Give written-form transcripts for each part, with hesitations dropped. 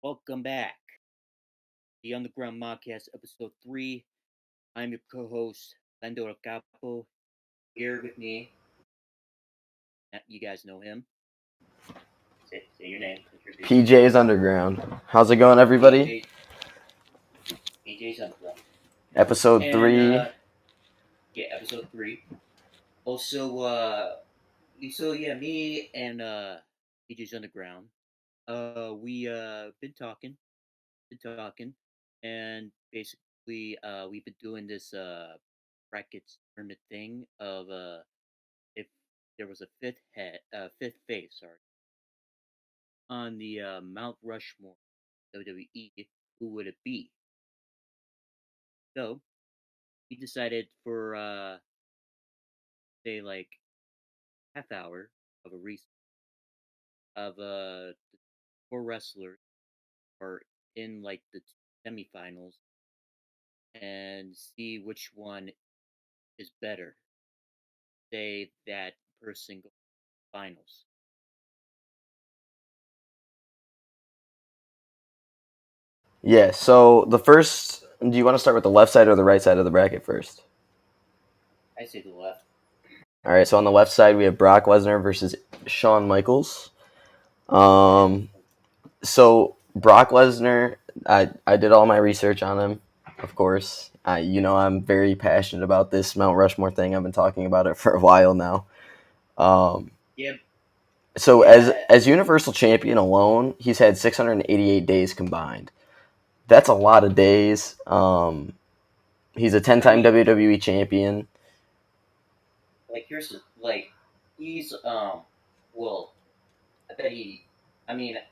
Welcome back. The Underground Mobcast, episode 3. I'm your co host, Lando El Capo. Here with me, you guys know him. Say your name. PJ's Underground. How's it going, everybody? PJ's Underground. Episode 3. Episode 3. Also, me and PJ's Underground. We been talking, and basically, we've been doing this brackets tournament thing of if there was a fifth face, sorry, on the Mount Rushmore WWE, who would it be? So we decided for say like half hour of a research of four wrestlers are in like the semifinals and see which one is better. Say that person goes to the finals. Yeah, so the first. Do you want to start with the left side or the right side of the bracket first? I say the left. All right, so on the left side, we have Brock Lesnar versus Shawn Michaels. So Brock Lesnar, I did all my research on him, of course. I'm very passionate about this Mount Rushmore thing. I've been talking about it for a while now. Yep. So as Universal Champion alone, he's had 688 days combined. That's a lot of days. He's a 10-time WWE champion. He's well,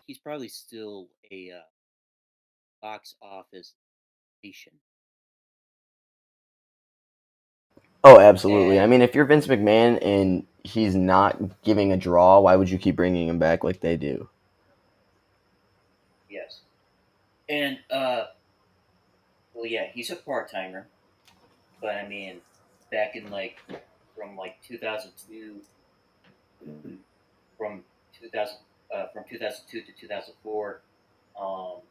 he's probably still a box office nation. Oh, absolutely. I mean, if you're Vince McMahon and he's not giving a draw, why would you keep bringing him back like they do? Yes. And he's a part timer, but I mean, back in from 2002, from 2000 from 2002 to 2004, um,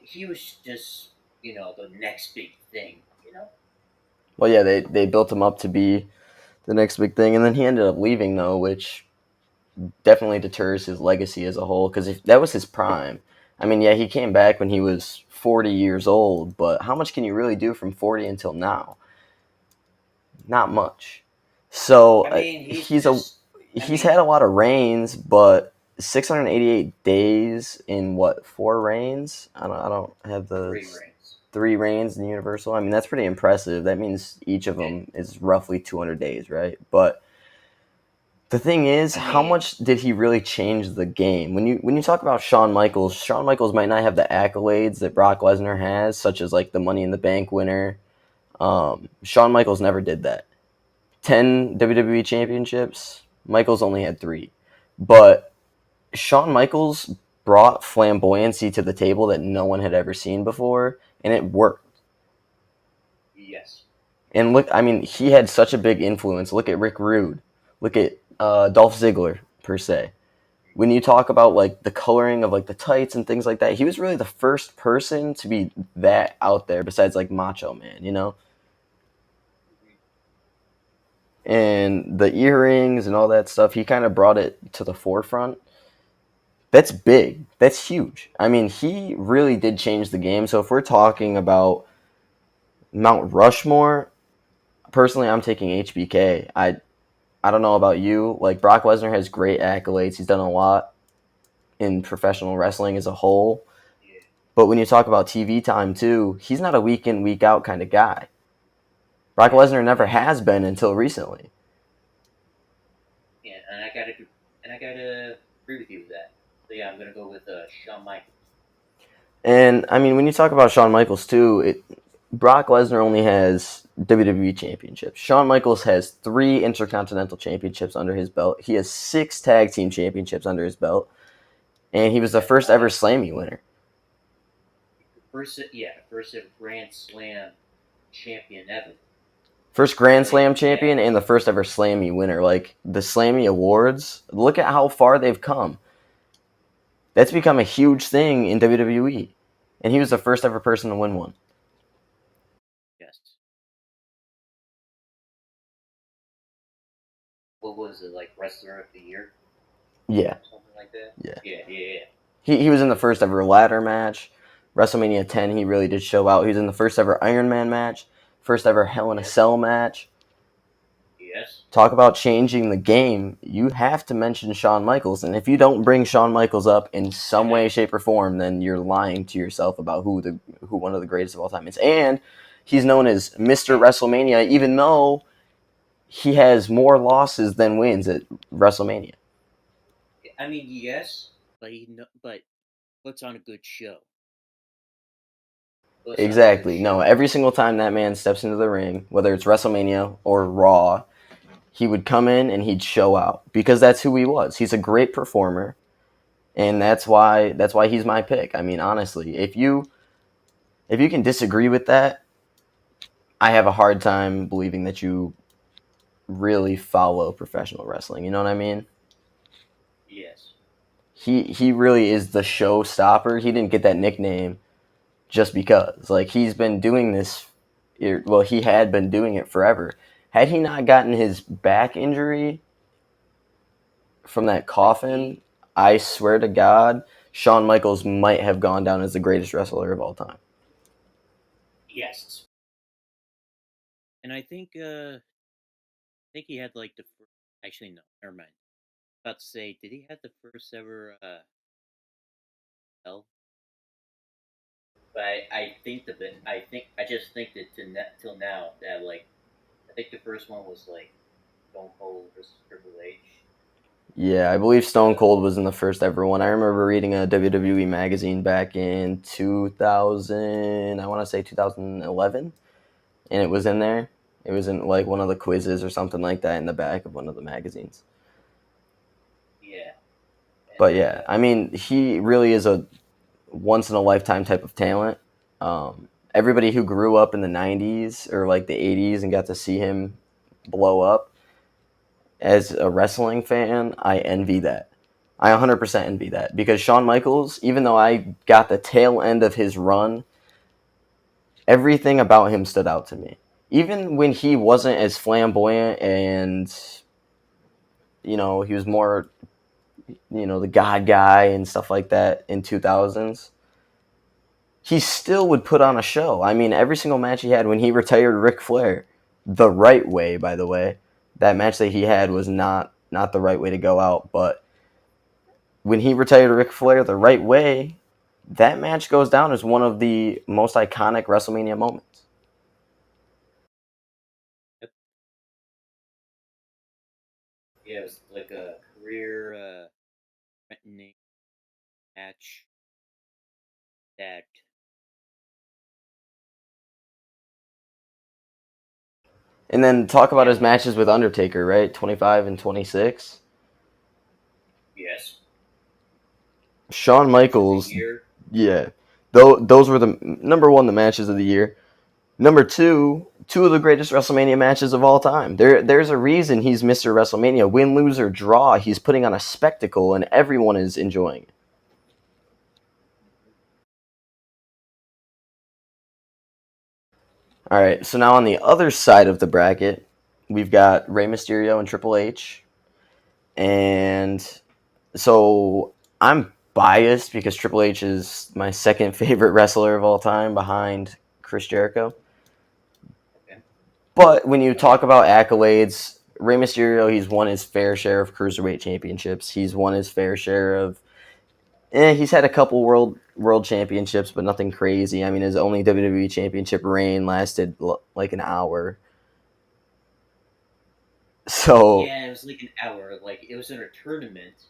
he was just the next big thing. Well, yeah, they built him up to be the next big thing, and then he ended up leaving, though, which definitely deters his legacy as a whole, because if that was his prime. I mean, yeah, he came back when he was 40 years old, but how much can you really do from 40 until now? Not much. So he's had a lot of reigns, but 688 days in what, 4 reigns? I don't have the 3 reigns in Universal. I mean, that's pretty impressive. That means each of them is roughly 200 days, right? But the thing is, how much did he really change the game? When you talk about Shawn Michaels might not have the accolades that Brock Lesnar has, such as like the Money in the Bank winner. Shawn Michaels never did that. 10 WWE championships. Michaels only had 3. But Shawn Michaels brought flamboyancy to the table that no one had ever seen before, and it worked. Yes. And look, I mean, he had such a big influence. Look at Rick Rude. Look at Dolph Ziggler, per se. When you talk about like the coloring of like the tights and things like that, he was really the first person to be that out there besides like Macho Man, you know? And the earrings and all that stuff, he kind of brought it to the forefront. That's big. That's huge. I mean, he really did change the game. So if we're talking about Mount Rushmore, personally, I'm taking HBK. I don't know about you. Like, Brock Lesnar has great accolades. He's done a lot in professional wrestling as a whole. But when you talk about TV time too, he's not a week in, week out kind of guy. Brock Lesnar never has been until recently. Yeah, and I gotta agree with you with that. So yeah, I'm gonna go with Shawn Michaels. And I mean, when you talk about Shawn Michaels too, Brock Lesnar only has WWE championships. Shawn Michaels has 3 Intercontinental championships under his belt. He has 6 tag team championships under his belt, and he was the first ever Slammy winner. First Grand Slam champion ever. First Grand Slam champion and the first ever Slammy winner. Like, the Slammy Awards, look at how far they've come. That's become a huge thing in WWE, and he was the first ever person to win one. Yes. What was it, like wrestler of the year? Yeah, Something like that? yeah. Yeah. He was in the first ever ladder match. WrestleMania 10, he really did show out. He was in the first ever Iron Man match, first ever Hell in a Yes. Cell match. Yes. Talk about changing the game. You have to mention Shawn Michaels, and if you don't bring Shawn Michaels up in some way, shape, or form, then you're lying to yourself about who one of the greatest of all time is. And he's known as Mr. WrestleMania, even though he has more losses than wins at WrestleMania. I mean, yes, but puts on a good show. Puts on a good Exactly. No, show. every single time that man steps into the ring, whether it's WrestleMania or Raw, he would come in and he'd show out because that's who he was. He's a great performer, and that's why he's my pick. I mean, honestly, if you can disagree with that, I have a hard time believing that you really follow professional wrestling. You know what I mean? Yes. He really is the showstopper. He didn't get that nickname just because. Like he's been doing this. Well, he had been doing it forever. Had he not gotten his back injury from that Like coffin, I swear to God, Shawn Michaels might have gone down as the greatest wrestler of all time. yes. And I think he had like the first, actually no, never mind. About to say, did he have the first ever L? But I just think that till now that like I think the first one was like Stone Cold versus Triple H. Yeah, I believe Stone Uh, Cold was in the first ever one. I remember reading a WWE magazine back in 2000, I want to say 2011, and it was in there. It was in like one of the quizzes or something like that in the back of one of the magazines. yeah, But and yeah, I mean, he really is a once in a lifetime type of talent. Everybody who grew up in the 90s or like the 80s and got to see him blow up as a wrestling fan, I envy that. I 100% envy that because Shawn Michaels, even though I got the tail end of his run, everything about him stood out to me. Even when he wasn't as flamboyant and, he was more, the God guy and stuff like that in 2000s, he still would put on yeah, a show. I mean, every single match he had when he retired Ric Flair, the right way, by the way. That match that he had was not the right way to go out, but when he retired Ric Flair the right way, that match goes down as one of the most iconic WrestleMania moments. yep. Yeah, it was like a career threatening match that And then talk about yeah, his matches with Undertaker, right? 25 and 26. yes, Shawn match of the Michaels, year. yeah. Those were the number one, the matches of the year. Number two, two of the greatest WrestleMania matches of all time. There's a reason he's Mr. WrestleMania. Win, lose, or draw, he's putting on a spectacle, and everyone is enjoying it. All right, so now on the other side of the bracket, we've got Rey Mysterio and Triple H. And so I'm biased because Triple H is my second favorite wrestler of all time behind Chris Jericho. Okay. But when you I mean, talk about accolades, Rey Mysterio, he's won his fair share of cruiserweight championships. He's won his fair share of. He's had a couple world championships, but nothing crazy. I mean, his only WWE championship reign lasted like an hour. So yeah, it was like an hour. Like it was in a tournament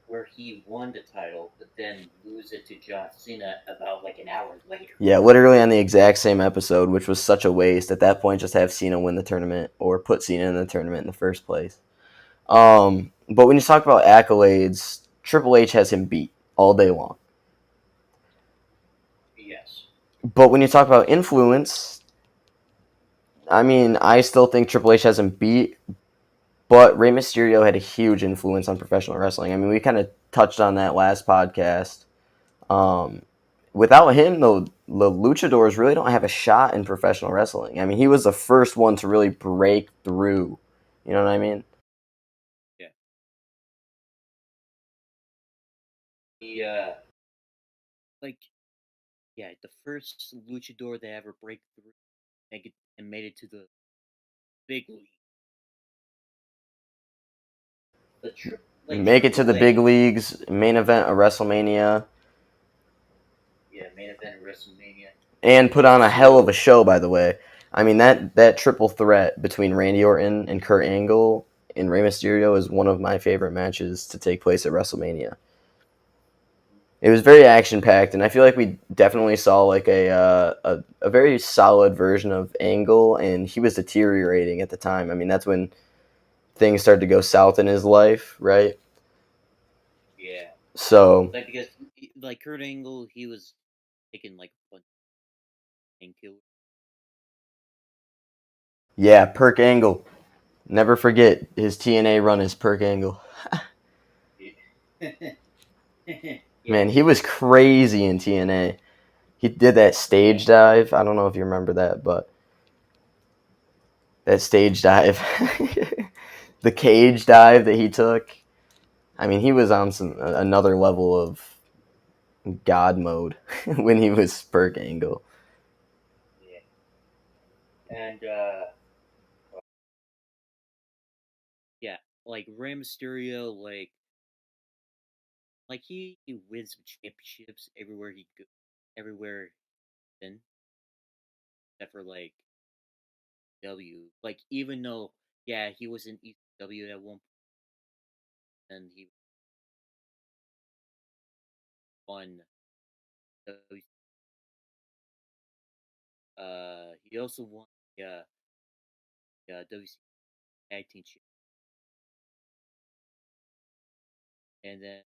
where he won the title, but then lose it to John Cena about like an hour later. yeah, literally on the exact same episode, which was such a waste. At that point, just have Cena win the tournament or put Cena in the tournament in the first place. But when you talk about accolades, Triple H has him beat all day long. Yes. But when you talk about influence, I mean, I still think Triple H has him beat, But Rey Mysterio had a huge influence on professional wrestling. I mean, we kind of touched on that last podcast. Um, Without him, though, the luchadors really don't have a shot in professional wrestling. I mean, he was the first one to really break through. You know what I mean? Yeah. He like yeah, the first luchador that ever break through and made it to the big league. Like Make it to Triple the big H. leagues, main event of WrestleMania, Yeah, main event WrestleMania. and put on a hell of Also, a show. By the way, I mean that triple threat between Randy Orton and Kurt Angle and Rey Mysterio is one of my favorite matches to take place at WrestleMania. It was very action packed, and I feel like we definitely saw like a very solid version of Angle, and he was deteriorating at the time. I mean, that's when things started to go south in his life, right? yeah, So like because like Kurt Angle, he was taking like a bunch of painkillers. yeah, Perk Angle. Never forget his TNA run as Perk Angle. Yeah. Yeah, Man, he was crazy in TNA. He did that yeah, stage dive. I don't know if you remember that, but that stage dive, the cage dive that he took. I mean, he was on some another level of God mode when he was Perk Angle. yeah. And yeah, like Rey Mysterio, like he wins some championships everywhere he go, everywhere in except for like W. Like even though yeah he was in ECW at one point and he won W. He also won WC Tag Team Champion and then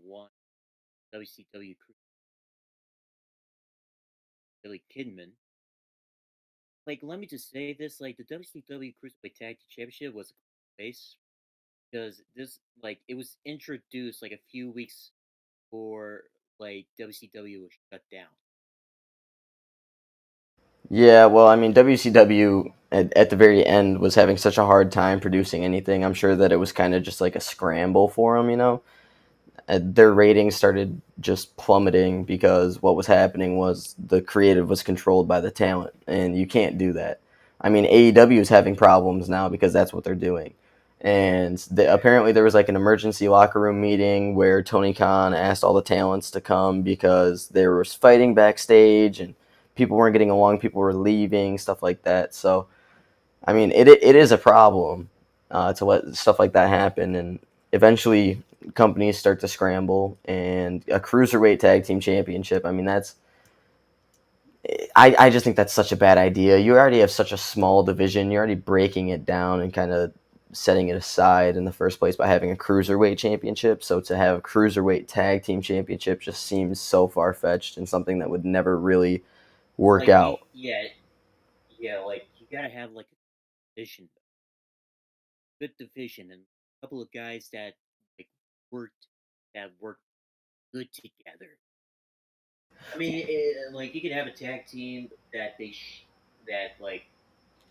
won WCW Billy Kidman. Like let me just say this: like the WCW Cruiserweight Tag Team Championship was a base because this like it was introduced like a few weeks before like WCW was shut down. Yeah, well, I mean, WCW at the very end was having such a hard time producing anything. I'm sure that it was kind of just like a scramble for them, you know? Their ratings started just plummeting because what was happening was the creative was controlled by the talent, and you can't do that. I mean, AEW is having problems now because that's what they're doing. And apparently, there was like an emergency locker room meeting where Tony Khan asked all the talents to come because there was fighting backstage and people weren't getting along, people were leaving, stuff like that. So, I mean, it is a problem to let stuff like that happen, and eventually companies start to scramble. And a cruiserweight tag team championship. I mean, I just think that's such a bad idea. You already have such a small division. You're already breaking it down and kind of setting it aside in the first place by having a cruiserweight championship. So to have a cruiserweight tag team championship just seems so far fetched and something that would never really work Like out. yeah, like you gotta have like a division, good division, and a couple of guys that like worked worked good together. I mean, like you could have a tag team that like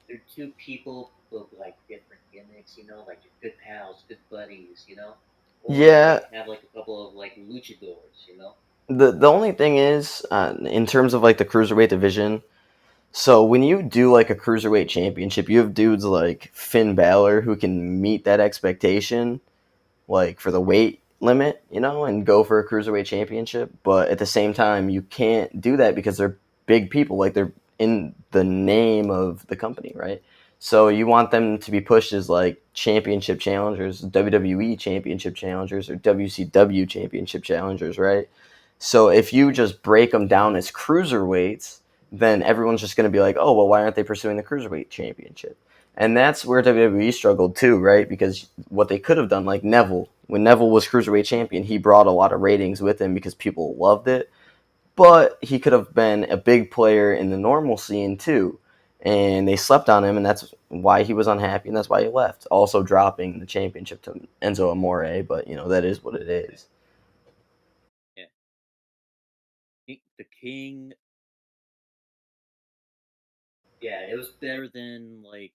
they're two people with like different gimmicks, you know, like they're good pals, good buddies, you know, or Yeah, like have like a couple of like luchadors, you know. the only thing is, in terms of like the cruiserweight division, so when you do like a cruiserweight championship, you have dudes like Finn Balor who can meet that expectation, like for the weight limit, you know, and go for a cruiserweight championship. But at the same time, you can't do that because they're big people, like they're in the name of the company, right? So you want them to be pushed as like championship challengers, WWE championship challengers, or WCW championship challengers, right? So if you just break them down as cruiserweights, then everyone's just going to be like, oh, well, why aren't they pursuing the cruiserweight championship? And that's where WWE struggled too, right? Because what they could have done, like Neville, when Neville was cruiserweight champion, he brought a lot of ratings with him because people loved it. But he could have been a big player in the normal scene too. and they slept on him, and that's why he was unhappy, and that's why he left. Also dropping the championship to Enzo Amore, but that is what it is. Yeah. The King. Yeah, it was better than like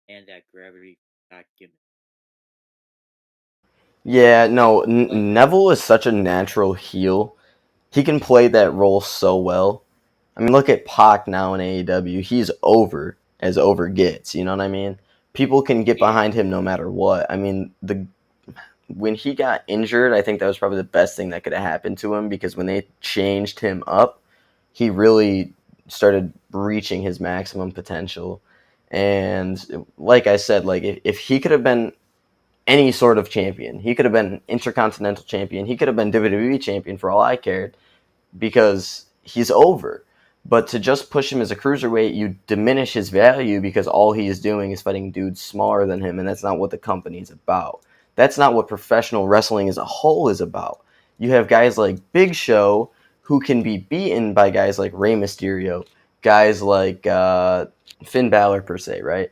and that gravity got given. Yeah, no, Like Neville is such a natural heel. He can play that role so well. I mean, look at Pac now in AEW. He's over as over gets. You know what I mean? People can get yeah, behind him no matter what. I mean, the when he got injured, I think that was probably the best thing that could have happened to him because when they changed him up, he really started reaching his maximum potential. And like I said, like if he could have been any sort of champion, he could have been Intercontinental champion, he could have been WWE champion for all I cared because he's over. But to just push him as a cruiserweight, you diminish his value because all he is doing is fighting dudes smaller than him, and that's not what the company is about. That's not what professional wrestling as a whole is about. You have guys like Big Show who can be beaten by guys like Rey Mysterio, guys like Finn Balor per se, right?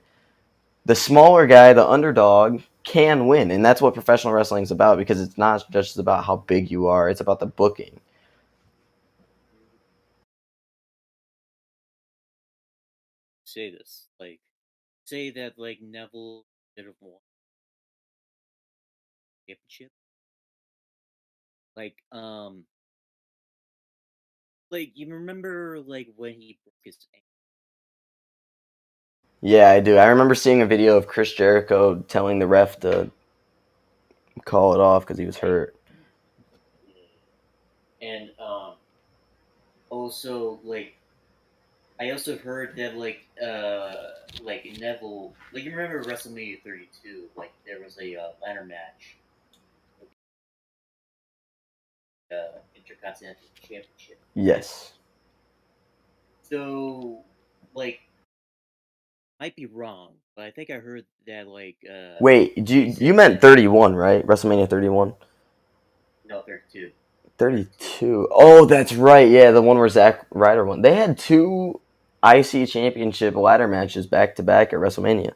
The smaller guy, the underdog, can win, and that's what professional wrestling is about because it's not just about how big you are; it's about the booking. say this. Like say that like Neville did have won the championship. Like like you remember like when he broke his ankle? Yeah, I do. I remember seeing a video of Chris Jericho telling the ref to call it off because he was Right. hurt. And also I also heard that like Neville, like you remember WrestleMania 32, like there was a ladder match for the Intercontinental Championship. Yes. So like might be wrong, but I think I heard that Wait, they you said meant that 31, right? WrestleMania 31? no 32, 32. 32. Oh, that's right. Yeah, the one where Zack Ryder won. They had two IC championship ladder matches back to back at WrestleMania.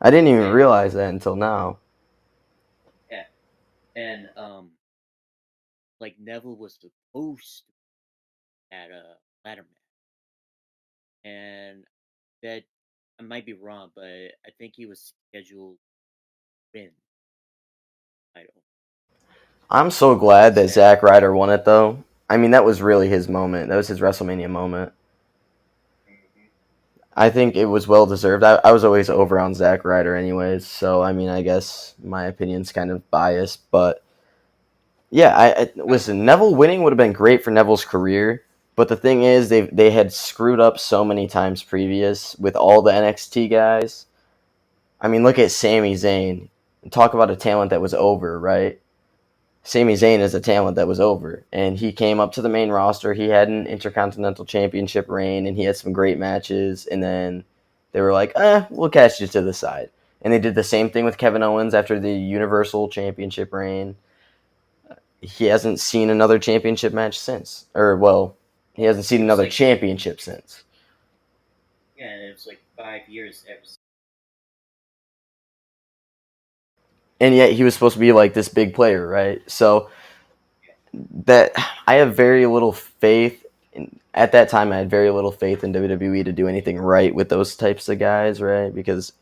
I didn't even Yeah, realize that until now. yeah, and like Neville was supposed to at a ladder match, and that I might be wrong, but I think he was scheduled to win the title I'm so glad that instead. Zack Ryder won it, though. I mean, that was really his moment. That was his WrestleMania moment. Hmm. I think it was well deserved. I was always over on Zack Ryder, anyways. So I mean, I guess my opinion's kind of biased, but yeah, I I, listen. Neville winning would have been great for Neville's career, but the thing is, they had screwed up so many times previous with all the NXT guys. I mean, look at Sami Zayn. Talk about a talent that was over, right? Sami yeah, Zayn is a talent that was over, and he came up to the main roster. He had an Intercontinental Championship reign, and he had some great matches. And then they were like, we'll cast you to the side." And they did the same thing with Kevin Owens after the Universal Championship reign. He hasn't seen another championship match since, or well, he hasn't seen it was another like championship since. yeah, and it was like 5 years ever. And yet he was supposed to be like this big player, right? So that I have very little faith at that time. I had very little faith in WWE to do anything right with those types of guys, right? Because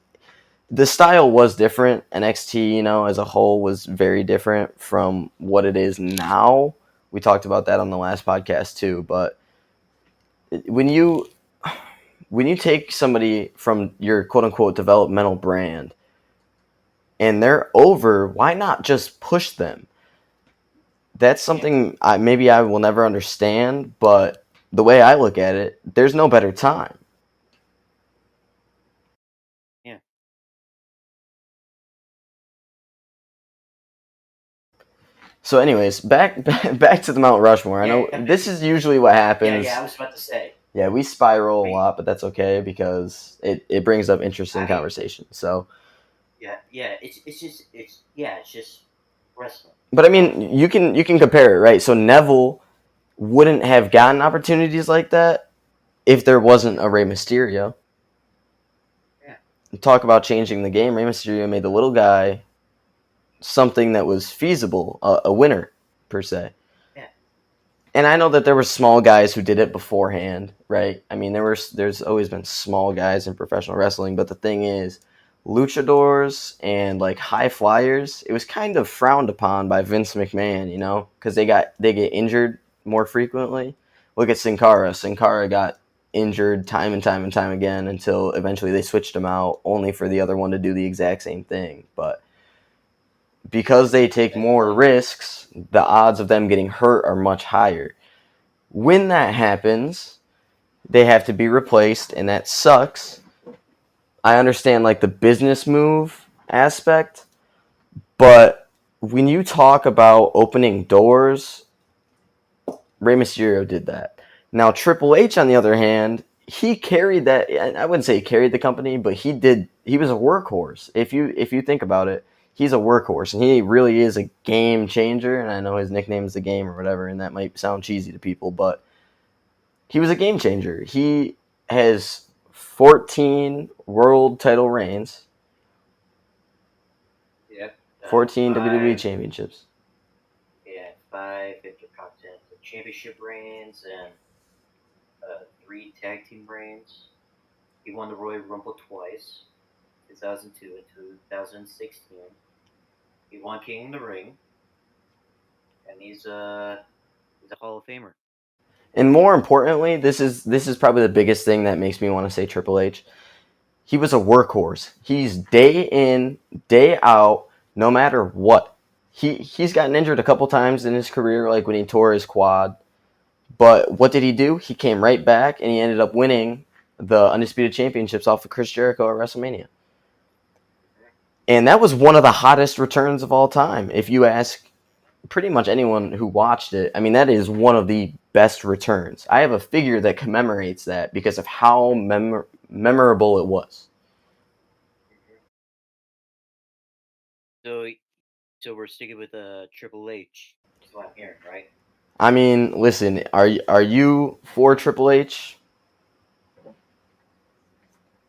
the style was different. NXT, as a whole, was very different from what it is now. We talked about that on the last podcast too. But when you take somebody from your quote unquote developmental brand and they're over, why not just push them? That's Yeah, something maybe I will never understand, but the way I look at it, there's no better time. yeah, So, anyways, back to the Mount Rushmore. I yeah, know this is usually what yeah. I happens. was about to say. Yeah, we spiral a Wait, lot, but that's okay because it brings up interesting I mean, conversation. So, yeah. It's just wrestling. but I mean, you can compare it, right? So Neville wouldn't have gotten opportunities like that if there wasn't a Rey Mysterio. Yeah. Talk about changing the game. Rey Mysterio made the little guy something that was feasible, a winner per se. Yeah. And I know that there were small guys who did it beforehand, right? I mean, there's always been small guys in professional wrestling, but the thing is, luchadors and like high flyers, it was kind of frowned upon by Vince McMahon, because they get injured more frequently. Look at Sin Cara. Sin Cara got injured time and time and time again until eventually they switched him out, only for the other one to do the exact same thing. But because they take more risks, the odds of them getting hurt are much higher. When that happens, they have to be replaced, and that sucks. I understand like the business move aspect, but when you talk about opening doors, Rey Mysterio did that. Now Triple H, on the other hand, he carried that. I wouldn't say he carried the company, but he did. He was a workhorse. If you think about it, he's a workhorse, and he really is a game changer. And I know his nickname is the Game or whatever, and that might sound cheesy to people, but he was a game changer. He has 14 world title reigns, Yep. 14 WWE Five. championships. Yeah, five Intercontinental Championship reigns and three tag team reigns. He won the Royal Rumble twice, 2002 and 2016. He won King of the Ring, and he's a Hall of Famer. And more importantly, this is probably the biggest thing that makes me want to say Triple H. He was a workhorse. He's day in, day out, no matter what. He's gotten injured a couple times in his career, like when he tore his quad. But what did he do? He came right back, and he ended up winning the Undisputed Championships off of Chris Jericho at WrestleMania. And that was one of the hottest returns of all time. If you ask pretty much anyone who watched it, I mean, that is one of the best returns. I have a figure that commemorates that because of how memorable it was. So, so we're sticking with Triple H. That's what I'm hearing, right? I mean, listen, are you for Triple H?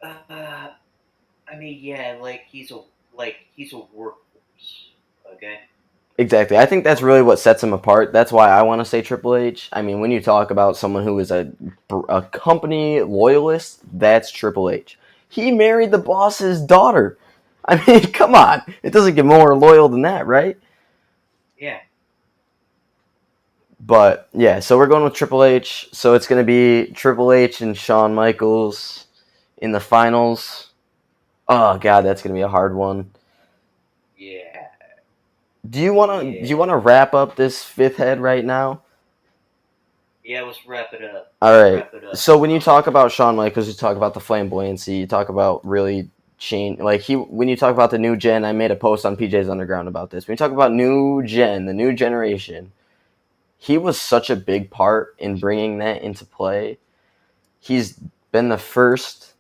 Uh, I mean, yeah, he's a workhorse. Okay. Exactly. I think that's Work. really what sets him apart. That's why I want to say Triple H. I mean, when you talk about someone who is a company loyalist, that's Triple H. He married the boss's daughter. I mean, come on. It doesn't get more loyal than that, right? Yeah. But yeah, so we're going with Triple H. So it's going to be Triple H and Shawn Michaels in the finals. Oh god, that's going to be a hard one. Yeah. Do you want to Yeah. wrap up this fifth head right now? Yeah. Let's wrap it up. All Let's right. wrap it up. So when you talk about Shawn Michaels, you talk about the flamboyancy. You talk about really change. Like when you talk about the new gen, I made a post on PJ's Underground about this. When you talk about new gen, the new generation, he was such a big part in bringing that into play. He's been the first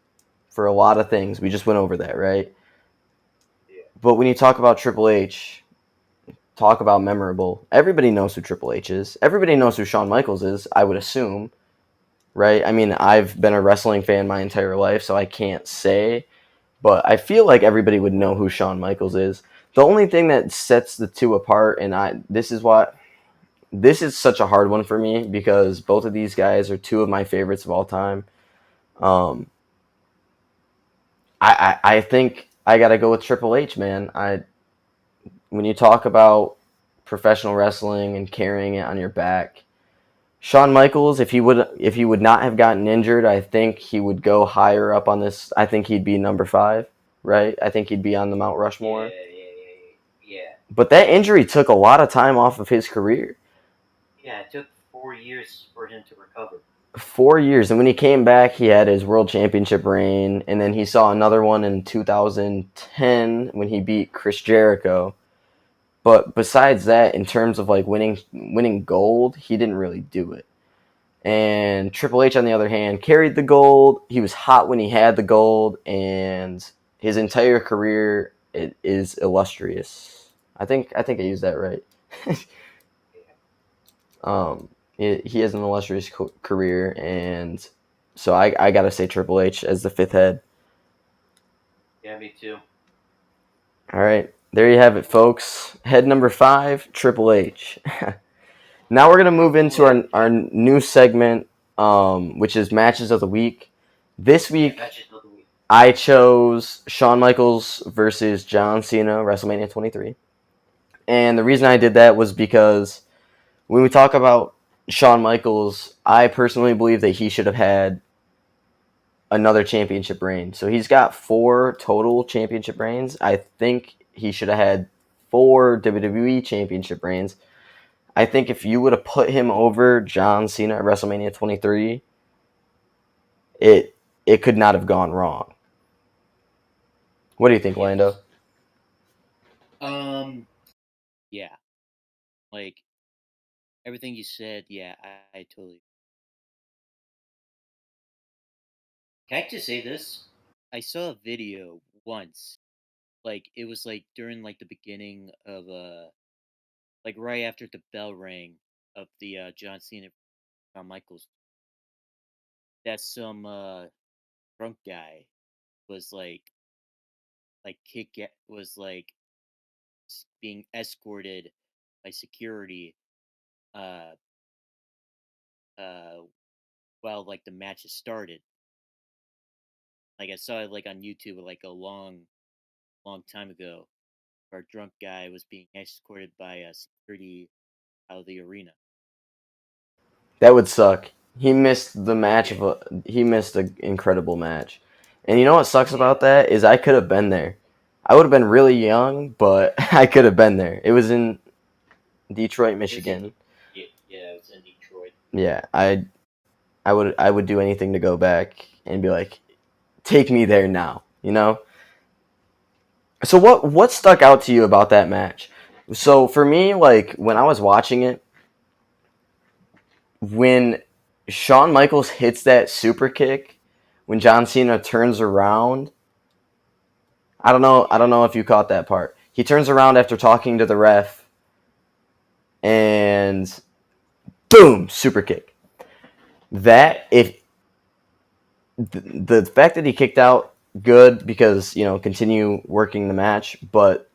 for a lot of things. We just went over that, right? Yeah. But when you talk about Triple H, talk about memorable. Everybody knows who Triple H is. Everybody knows who Shawn Michaels is, I would assume, right? I mean, I've been a wrestling fan my entire life, so I can't say, but I feel like everybody would know who Shawn Michaels is. The only thing that sets the two apart, and this is such a hard one for me because both of these guys are two of my favorites of all time. Um, I think I gotta go with Triple H, man. When you talk about professional wrestling and carrying it on your back, Shawn Michaels, if he would not have gotten injured, I think he would go higher up on this. I think he'd be number 5, right? I think he'd be on the Mount Rushmore. Yeah. Yeah. Yeah. But that injury took a lot of time off of his career. Yeah. It took 4 years for him to recover. 4 years, and when he came back, he had his world championship reign, and then he saw another one in 2010 when he beat Chris Jericho. But besides that, in terms of like winning gold, he didn't really do it. And Triple H, on the other hand, carried the gold. He was hot when he had the gold, and his entire career is illustrious. I think I used that right. Yeah. um, he has an illustrious career, and So I gotta say Triple H as the fifth head. Yeah, me too. All right, there you have it, folks. Head number 5, Triple H. Now we're gonna move Triple into H. our new segment, which is matches of the week. This Yeah, week, matches of the week. I chose Shawn Michaels versus John Cena, WrestleMania 23. And the reason I did that was because when we talk about Shawn Michaels, I personally believe that he should have had another championship reign. So he's got 4 total championship reigns. I think he should have had 4 WWE championship reigns. I think if you would have put him over John Cena at WrestleMania 23, it it could not have gone wrong. What do you think, Lando? Yes. Um. Yeah. Like everything you said. Yeah, I totally. Can I just say this? I saw a video once. Like it was like during like the beginning of like right after the bell rang of the John Cena Shawn Michaels. That some drunk guy was like was like being escorted by security uh uh while like the matches started. Like I saw it like on YouTube like a long time ago, where a drunk guy was being escorted by security out of the arena. That would suck. He missed the match Yeah, of a he missed an incredible match. And you know what sucks yeah. about that is I could have been there. I would have been really young, but I could have been there. It was in Detroit, It was in Michigan. yeah, it was in Detroit. Yeah, I would do anything to go back and be like, take me there now, you know? So what stuck out to you about that match? So for me, like when I was watching it, when Shawn Michaels hits that super kick, when John Cena turns around, I don't Yeah, know if you caught that part. He turns around after talking to the ref and boom, super kick. yeah, That if the fact that he kicked out, good, because continue working the match, but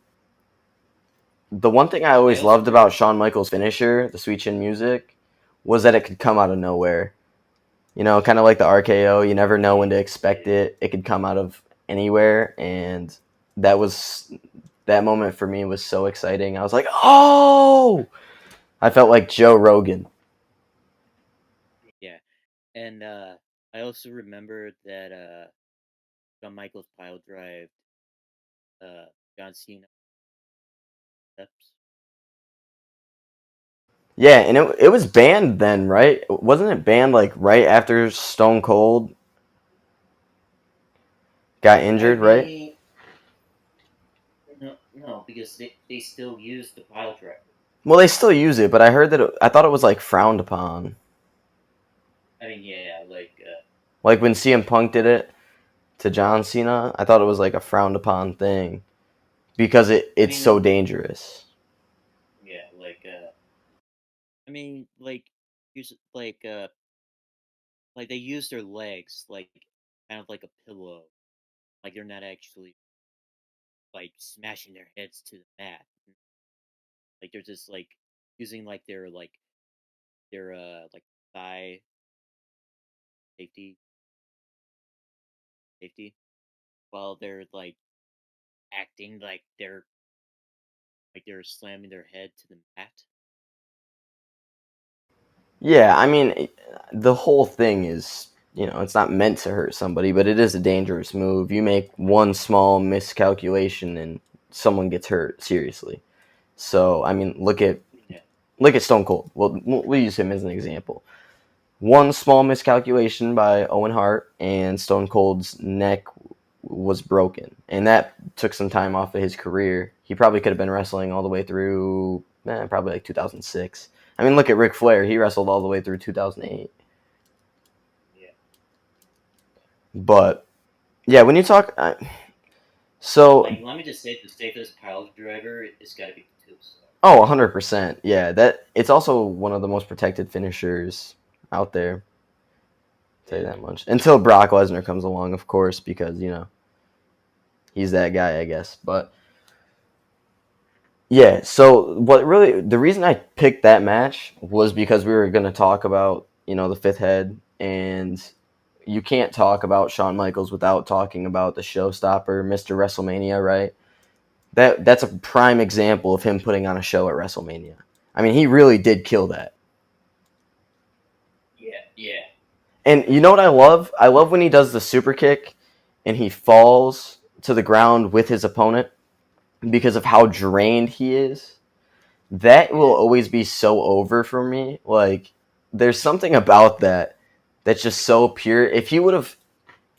the one thing I I always also loved re- about Shawn Michaels' finisher, the sweet chin music, was that it could come out of nowhere. Kind of like the RKO, you never know when to expect yeah, it. It could come out of anywhere, and that was that moment for me was so exciting. I was like, "Oh!" I felt like Joe Rogan. yeah. And I also remember that Shawn Michaels pile drive uh John Cena steps. Yeah, and it was banned then, right? Wasn't it banned like right after Stone Cold got I injured, right? mean, no, because they still use the pile driver. Well, they still use it, but I heard that I thought it was like frowned upon. I mean, yeah, like Like when CM Punk did it to John Cena, I thought it was like a frowned upon thing because I it's so mean, dangerous. yeah, I mean, use like they use their legs like kind of like a pillow, like they're not actually like smashing their heads to the mat. Like they're just like using like their like thigh safety safety while they're like acting like they're slamming their head to the mat. Yeah, I mean, the whole thing is, it's not meant to hurt somebody, but it is a dangerous move. You make one small miscalculation and someone gets hurt seriously. So, I mean, Yeah, look at Stone Cold. Well, we'll use him as an example. One small miscalculation by Owen Hart, and Stone Cold's neck was broken, and that took some time off of his career. He probably could have been wrestling all the way through, probably like 2006. I mean, look at Ric Flair. He wrestled all the way through 2008. yeah. But yeah, when you talk, so Like let me just say, the safest pile driver is got to be the tombstone. 100%. Yeah, that it's also one of the most protected finishers out there. tell you that much. Until Brock Lesnar comes along, of course, because he's that guy, I guess. But yeah, so the reason I picked that match was because we were going to talk about the fifth head, and you can't talk about Shawn Michaels without talking about the showstopper, Mr. WrestleMania, right? That's a prime example of him putting on a show at WrestleMania. I mean, he really did kill that. Yeah. And you know what I love? I love when he does the super kick and he falls to the ground with his opponent because of how drained he is. That will always be so over for me. Like, there's something about that that's just so pure. If he would have,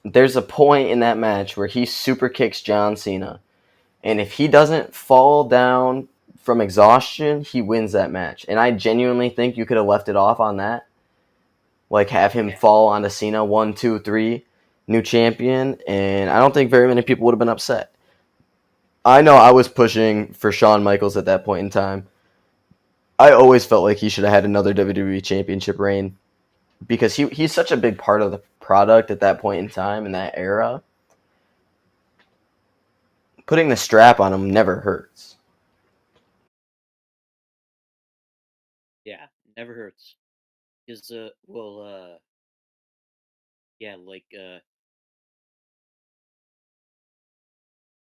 there's a point in that match where he super kicks John Cena, and if he doesn't fall down from exhaustion, he wins that match. And I genuinely think you could have left it off on that. Like, have him fall onto Cena, 1, 2, 3, new champion, and I don't think very many people would have been upset. I know I was pushing for Shawn Michaels at that point in time. I always felt like he should have had another WWE Championship reign because he's such a big part of the product at that point in time in that era. Putting the strap on him never hurts. Yeah, never hurts. Because yeah, like oh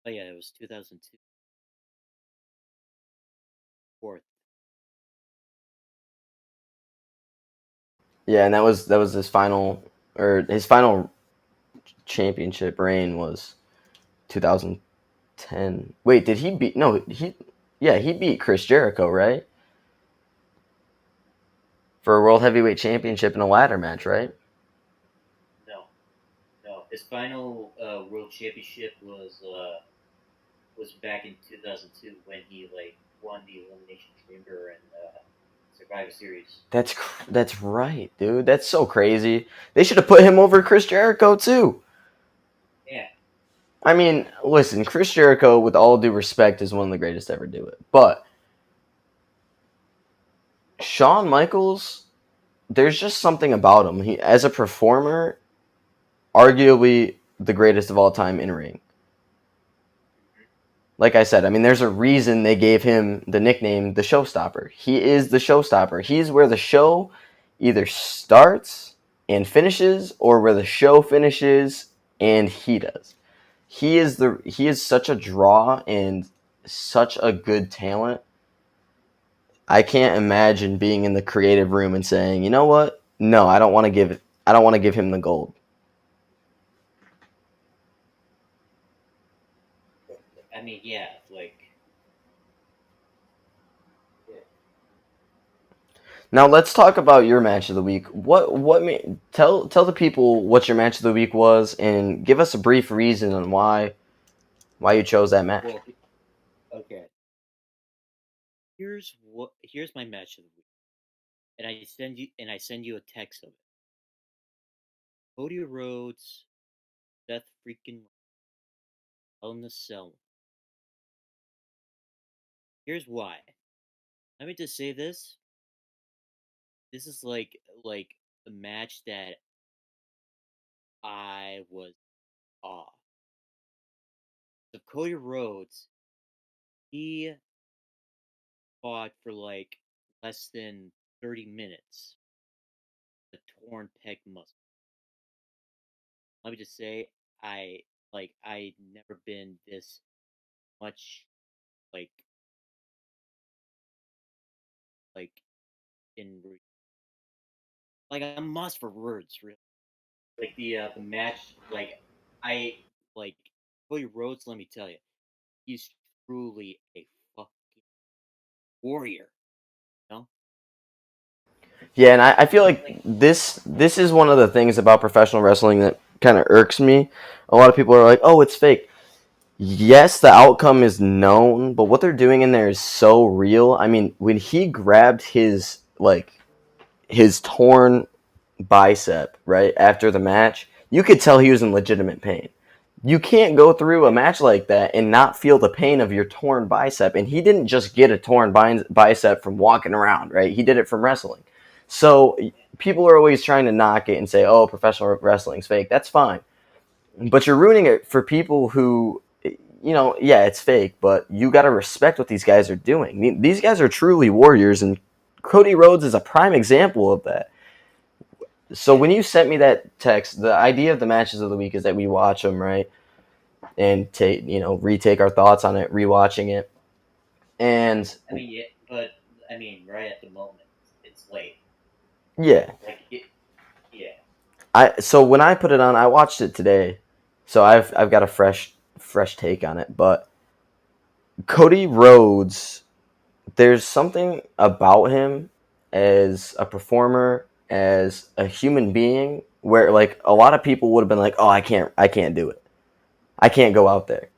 yeah, it was 2002 fourth. Yeah, and that was his final championship reign was 2010. Wait, did he beat? No, he beat Chris Jericho, right? For a world heavyweight championship in a ladder match, right? No, no. His final world championship was back in 2002 when he like won the Elimination Chamber and Survivor Series. That's right, dude. That's so crazy. They should have put him over Chris Jericho too. Yeah. I mean, listen, Chris Jericho, with all due respect, is one of the greatest to ever do it. But Shawn Michaels, there's just something about him. He, as a performer, arguably the greatest of all time in ring. Like I said, I mean, there's a reason they gave him the nickname the Showstopper. He is the Showstopper. He's where the show either starts and finishes, or where the show finishes and he does. He is such a draw and such a good talent. I can't imagine being in the creative room and saying, you know what? No, I don't want to give him the gold. I mean, yeah, like yeah. Now let's talk about your match of the week. Tell the people what your match of the week was and give us a brief reason on why you chose that match. Well, okay. Here's my match of the week, and I send you a text of it. Cody Rhodes, Seth freaking Hell in the Cell. Here's why. Let me just say this. This is like the match that I was awe. So Cody Rhodes, he fought for like less than 30 minutes. The torn pec muscle. Let me just say, I never been this much like like in like I'm lost for words really. Like the match, like I like Cody Rhodes. Let me tell you, he's truly a fucking warrior. You know? Yeah, and I feel like this is one of the things about professional wrestling that kind of irks me. A lot of people are like, "Oh, it's fake." Yes, the outcome is known, but what they're doing in there is so real. I mean, when he grabbed his torn bicep right after the match, you could tell he was in legitimate pain. You can't go through a match like that and not feel the pain of your torn bicep. And he didn't just get a torn bicep from walking around, right? He did it from wrestling. So people are always trying to knock it and say, "Oh, professional wrestling's fake." That's fine, but you're ruining it for people who, yeah, it's fake, but you got to respect what these guys are doing. These guys are truly warriors, and Cody Rhodes is a prime example of that. So Yeah, when you sent me that text, the idea of the matches of the week is that we watch them, right, and take, retake our thoughts on it, rewatching it, and I mean, yeah, but I mean, right at the moment, it's late. yeah, Like it, yeah, so when I put it on, I watched it today, so I've got a fresh take on it. But Cody Rhodes, there's something about him as a performer, as a human being, where like a lot of people would have been like, "Oh, I can't do it. I can't go out there."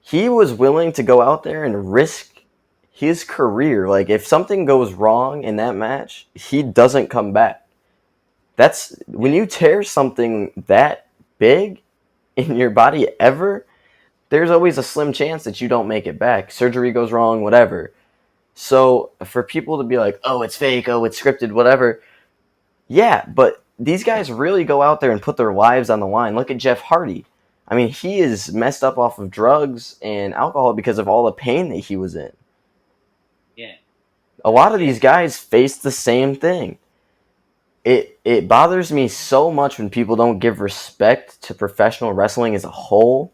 He was willing to go out there and risk his career. Like if something goes wrong in that match, he doesn't come back. That's when yeah, you tear something that big in your body ever, there's always a slim chance that you don't make it back. Surgery goes wrong, whatever. So for people to be like, "Oh, it's fake, oh, it's scripted, whatever." Yeah, but these guys really go out there and put their lives on the line. Look at Jeff Hardy. I mean, he is messed up off of drugs and alcohol because of all the pain that he was in. yeah, A lot of yeah, these guys face the same thing. It bothers me so much when people don't give respect to professional wrestling as a whole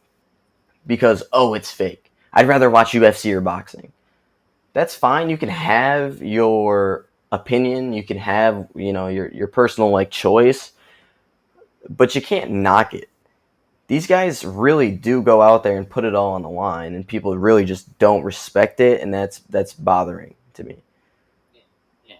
because oh, it's fake. I'd rather watch UFC or boxing. That's fine. You can have your opinion, you can have, your personal like choice, but you can't knock it. These guys really do go out there and put it all on the line, and people really just don't respect it, and that's bothering to me. yeah, yeah.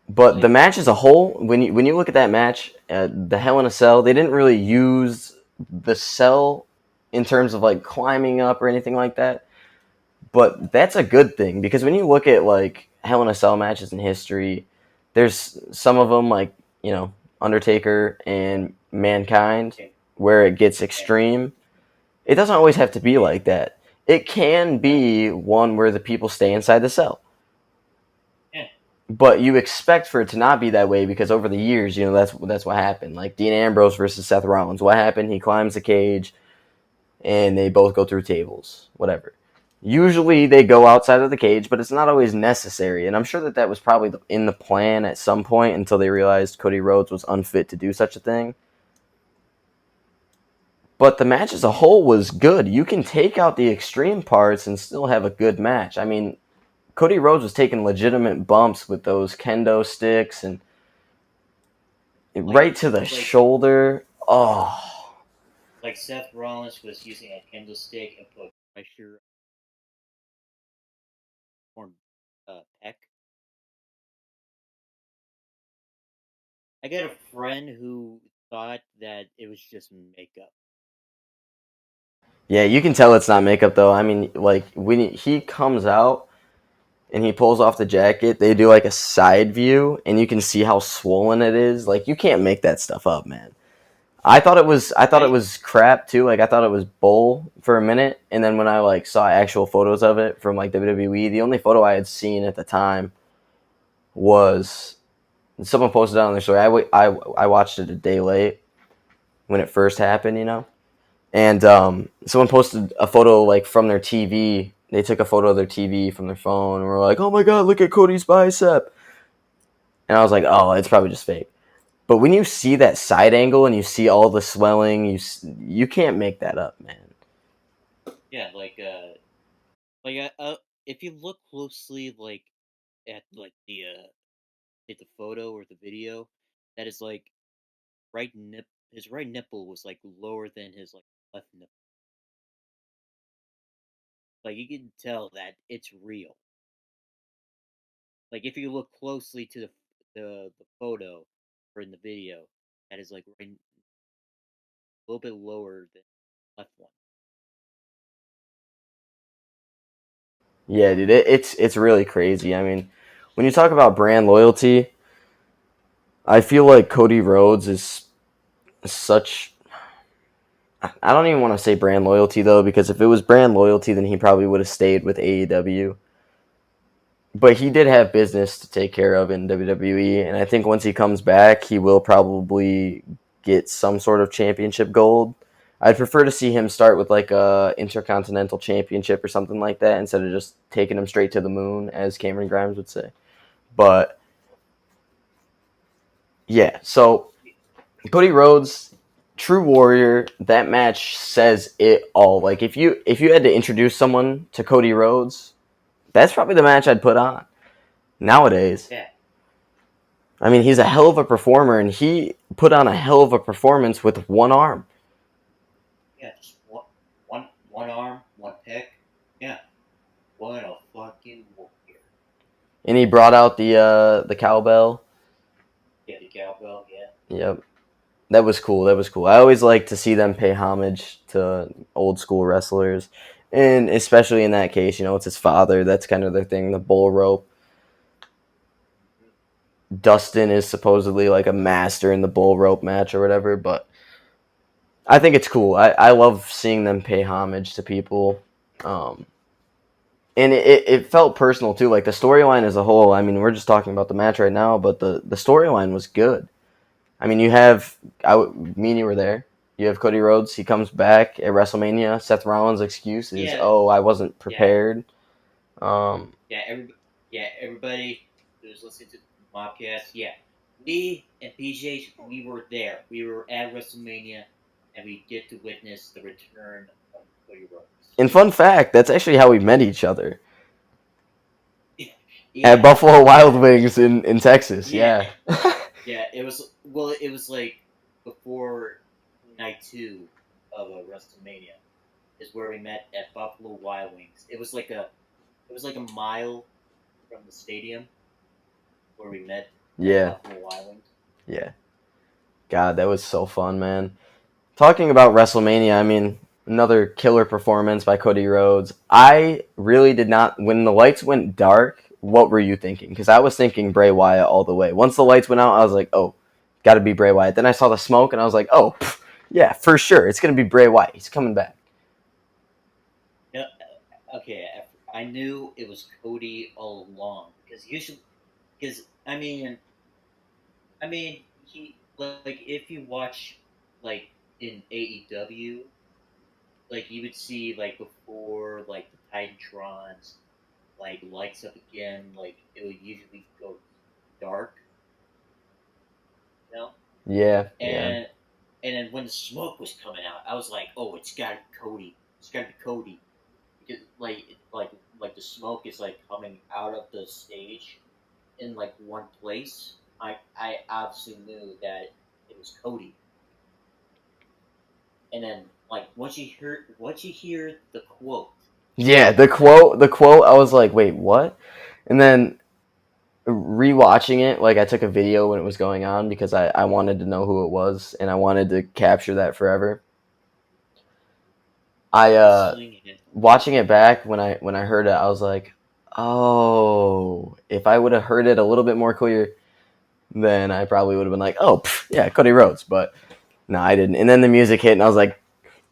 But the Like, match as a whole, when you look at that match, the Hell in a Cell, they didn't really use the cell in terms of like climbing up or anything like that. But that's a good thing because when you look at like Hell in a Cell matches in history, there's some of them like Undertaker and Mankind okay, where it gets yeah, extreme. It doesn't always have to be yeah, like that. It can no, be one where the people stay inside the cell. yeah, But you expect for it to not be that way because over the years, that's what happened. Like Dean Ambrose versus Seth Rollins. What happened? He climbs the cage and they both go through tables. Whatever. Usually they go outside of the cage, but it's not always necessary. And I'm sure that was probably in the plan at some point until they realized Cody Rhodes was unfit to do such a thing. But the match as a yeah, whole was good. You can take out the extreme parts and still have a good match. I mean, Cody Rhodes was taking legitimate bumps with those kendo sticks and like, right to the like, shoulder. Oh, like Seth Rollins was using a candlestick and put pressure on Peck. I got a friend who thought that it was just makeup. yeah, you can tell it's not makeup though. I mean, like when he comes out and he pulls off the jacket, they do like a side view and you can see how swollen it is. Like you can't make that stuff up, man. I thought it I was crap too. Like I thought it was bull for a minute, and then when I like saw actual photos of it from like WWE, the only photo I had seen at the time was someone posted it on their story. I watched it a day late when it first happened, and someone posted a photo like from their TV. They took a photo of their TV from their phone and were like, "Oh my god, look at Cody's bicep," and I was like, "Oh, it's probably just fake." But when you see that side angle and you see all the swelling, you can't make that up, man. yeah, like if you look closely, like at like at the photo or the video, that is like his right nipple was like lower than his like left nipple. Like you can tell that it's real. Like if you look closely to the photo or in the video, that is like right, a little bit lower than the left one. Yeah, dude, it's really crazy. I mean, when you talk about brand loyalty, I feel like Cody Rhodes is such. I don't even want to say brand loyalty though, because if it was brand loyalty, then he probably would have stayed with AEW. but he did have business to take care of in WWE, and I think once he comes back, he will probably get some sort of championship gold. I'd prefer to see him start with like a intercontinental championship or something like that instead of just taking him straight to the moon, as Cameron Grimes would say. But yeah, so Cody Rhodes, True Warrior, that match says it all. Like if you had to introduce someone to Cody Rhodes, that's probably the match I'd put on nowadays. Yeah, I mean, he's a hell of a performer, and he put on a hell of a performance with one arm. yeah, just one arm, one pick. Yeah, what a fucking warrior. And he brought out the cowbell. Yeah, the cowbell. Yeah, Yep, that was cool. That was cool. I always like to see them pay homage to old school wrestlers, and especially in that case, it's his father. That's kind of their thing, the bull rope. Dustin is supposedly like a master in the bull rope match or whatever, but I think it's cool. I love seeing them pay homage to people. Um, and it felt personal too. Like the storyline as a whole. I mean, we're just talking about the match right now, but the storyline was good. I mean, you have me and you were there. You have Cody Rhodes. He comes back at WrestleMania. Seth Rollins' excuse is, yeah, "Oh, I wasn't yeah, prepared." Um, yeah. Everybody who's listening to the Mobcast, yeah, me and PJ, we were there. We were at WrestleMania, and we get to witness the return of Cody Rhodes. and fun fact, that's actually how we met each other at Yeah, Buffalo Wild yeah, Wings in Texas. yeah, Yeah. yeah. It was like before night two of a WrestleMania is where we met at Buffalo Wild Wings. It was like a mile from the stadium where we met at Yeah. Buffalo Wild Wings. Yeah. God, that was so fun, man. Talking about WrestleMania, I mean, another killer performance by Cody Rhodes. I really did not. When the lights went dark, what were you thinking? Because I was thinking Bray Wyatt all the way. Once the lights went out, I was like, oh, got to be Bray Wyatt. Then I saw the smoke, and I was like, oh, pff, yeah, for sure, it's gonna be Bray Wyatt. He's coming back. No, okay, I knew it was Cody all along because usually, because I mean, he like if you watch like in AEW, like you would see like before like the Titantrons like lights up again, like it would usually go dark, you know, Yeah, yeah, and and then when the smoke was coming out, I was like, oh, it's got to be Cody, it's got to be Cody, because like the smoke is like coming out of the stage in like one place. I obviously knew that it was Cody. And then like once you hear the quote, yeah. The quote. I was like, wait, what? And then rewatching it, like I took a video when it was going on because I wanted to know who it was and I wanted to capture that forever. I wrestling and watching it back when I heard it, I was like, oh, if I would have heard it a little bit more clear, then I probably would have been like, oh, pff, yeah, Cody Rhodes. But no, I didn't. And then the music hit, and I was like,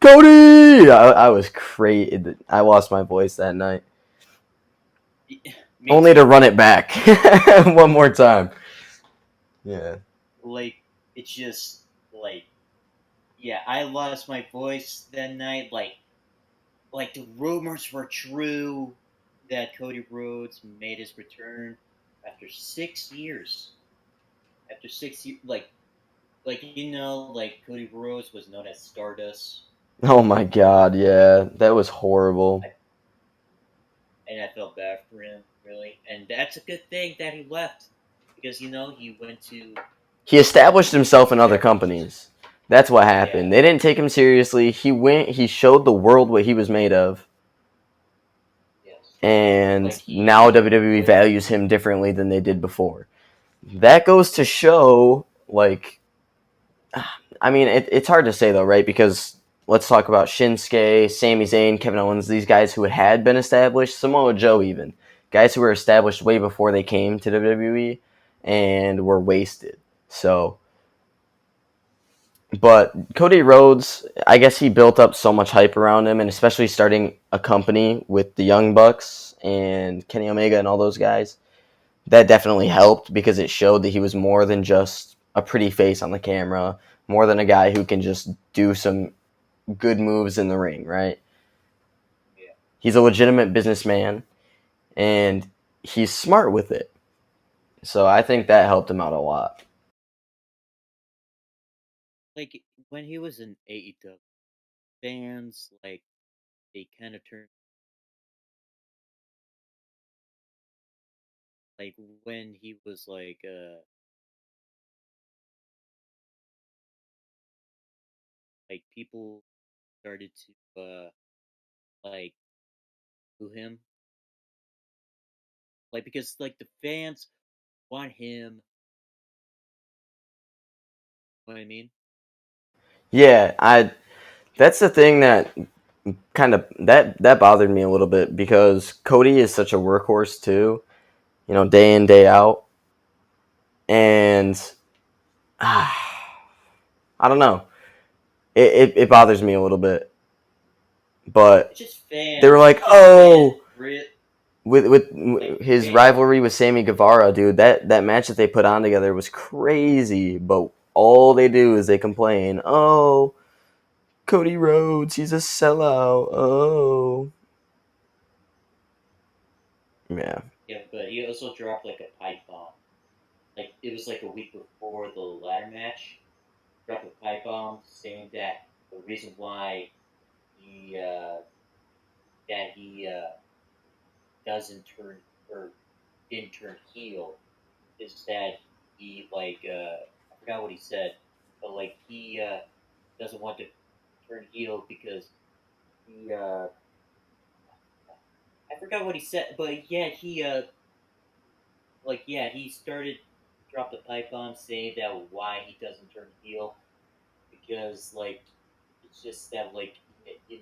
Cody! I was crazy. I lost my voice that night, me only to too. run it back one more time. Yeah. Like it's just like yeah, I lost my voice that night. Like the rumors were true that Cody Rhodes made his return after 6 years. After 6 years, like like Cody Rhodes was known as Stardust, Oh my God, yeah, that was horrible. I, and I felt bad for him really, and that's a good thing that he left because he went to He established himself in other championship. companies. That's what Yeah, happened. They didn't take him seriously. He went. He showed the world what he was made of, yes, like and now he WWE went. values him differently than they did before. That goes to show, like, I mean, it's hard to say though, right? Because let's talk about Shinsuke, Sami Zayn, Kevin Owens, these guys who had been established, Samoa Joe, even guys who were established way before they came to WWE and were wasted. So, but Cody Rhodes, I guess he built up so much hype around him, and especially starting a company with the Young Bucks and Kenny Omega and all those guys, that definitely helped because it showed that he was more than just a pretty face on the camera, more than a guy who can just do some good moves in the ring, right? Yeah. He's a legitimate businessman and he's smart with it. So I think that helped him out a lot. Like when he was in AEW, fans like they kind of turned like when he was like people started to like boo him like because like the fans want him. You know what I mean? Yeah, I that's the thing that kind of that bothered me a little bit because Cody is such a workhorse too, day in day out, and I don't know, it bothers me a little bit, but It's just they were fans. like, It's just fans. oh, Real like with his fan. rivalry with Sammy Guevara, dude, that match that they put on together was crazy, but all they do is they complain, oh, Cody Rhodes, he's a sellout, oh, yeah. Yeah, but he also dropped like a pipe bomb. Like it was like a week before the ladder match. Dropped a pipe bomb saying that the reason why he that he doesn't turn or didn't turn heel is that he I forgot what he said, but like he doesn't want to turn heel because he I forgot what he said, but yeah he started dropped the pipe bomb saying that why he doesn't turn heel because like it's just that like he's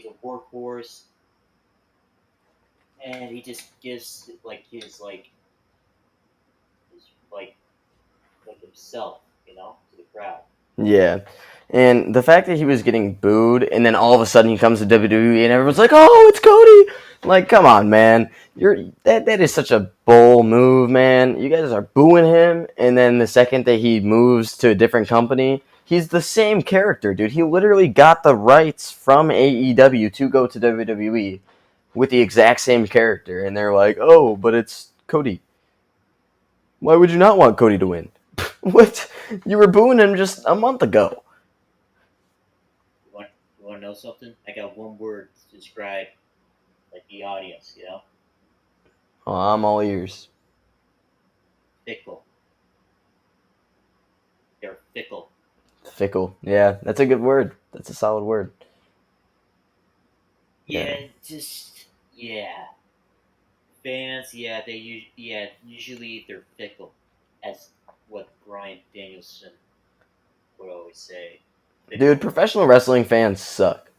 a workhorse and he just gives his like himself, to the crowd. Yeah. And the fact that he was getting booed and then all of a sudden he comes to WWE and everyone's like, "Oh, it's Cody." Like, come on, man. That is such a bull move, man. You guys are booing him and then the second that he moves to a different company, he's the same character, dude. He literally got the rights from AEW to go to WWE with the exact same character and they're like, "Oh, but it's Cody." Why would you not want Cody to win? What? You were booing him just a month ago. You want to know something? I got one word to describe like the audience. Oh, I'm all ears. Fickle. They're fickle. Fickle. Yeah, that's a good word. That's a solid word. Yeah. Yeah, just yeah. Fans, yeah, usually they're fickle, as what Brian Danielson would always say. Dude, Fickle. professional wrestling fans suck.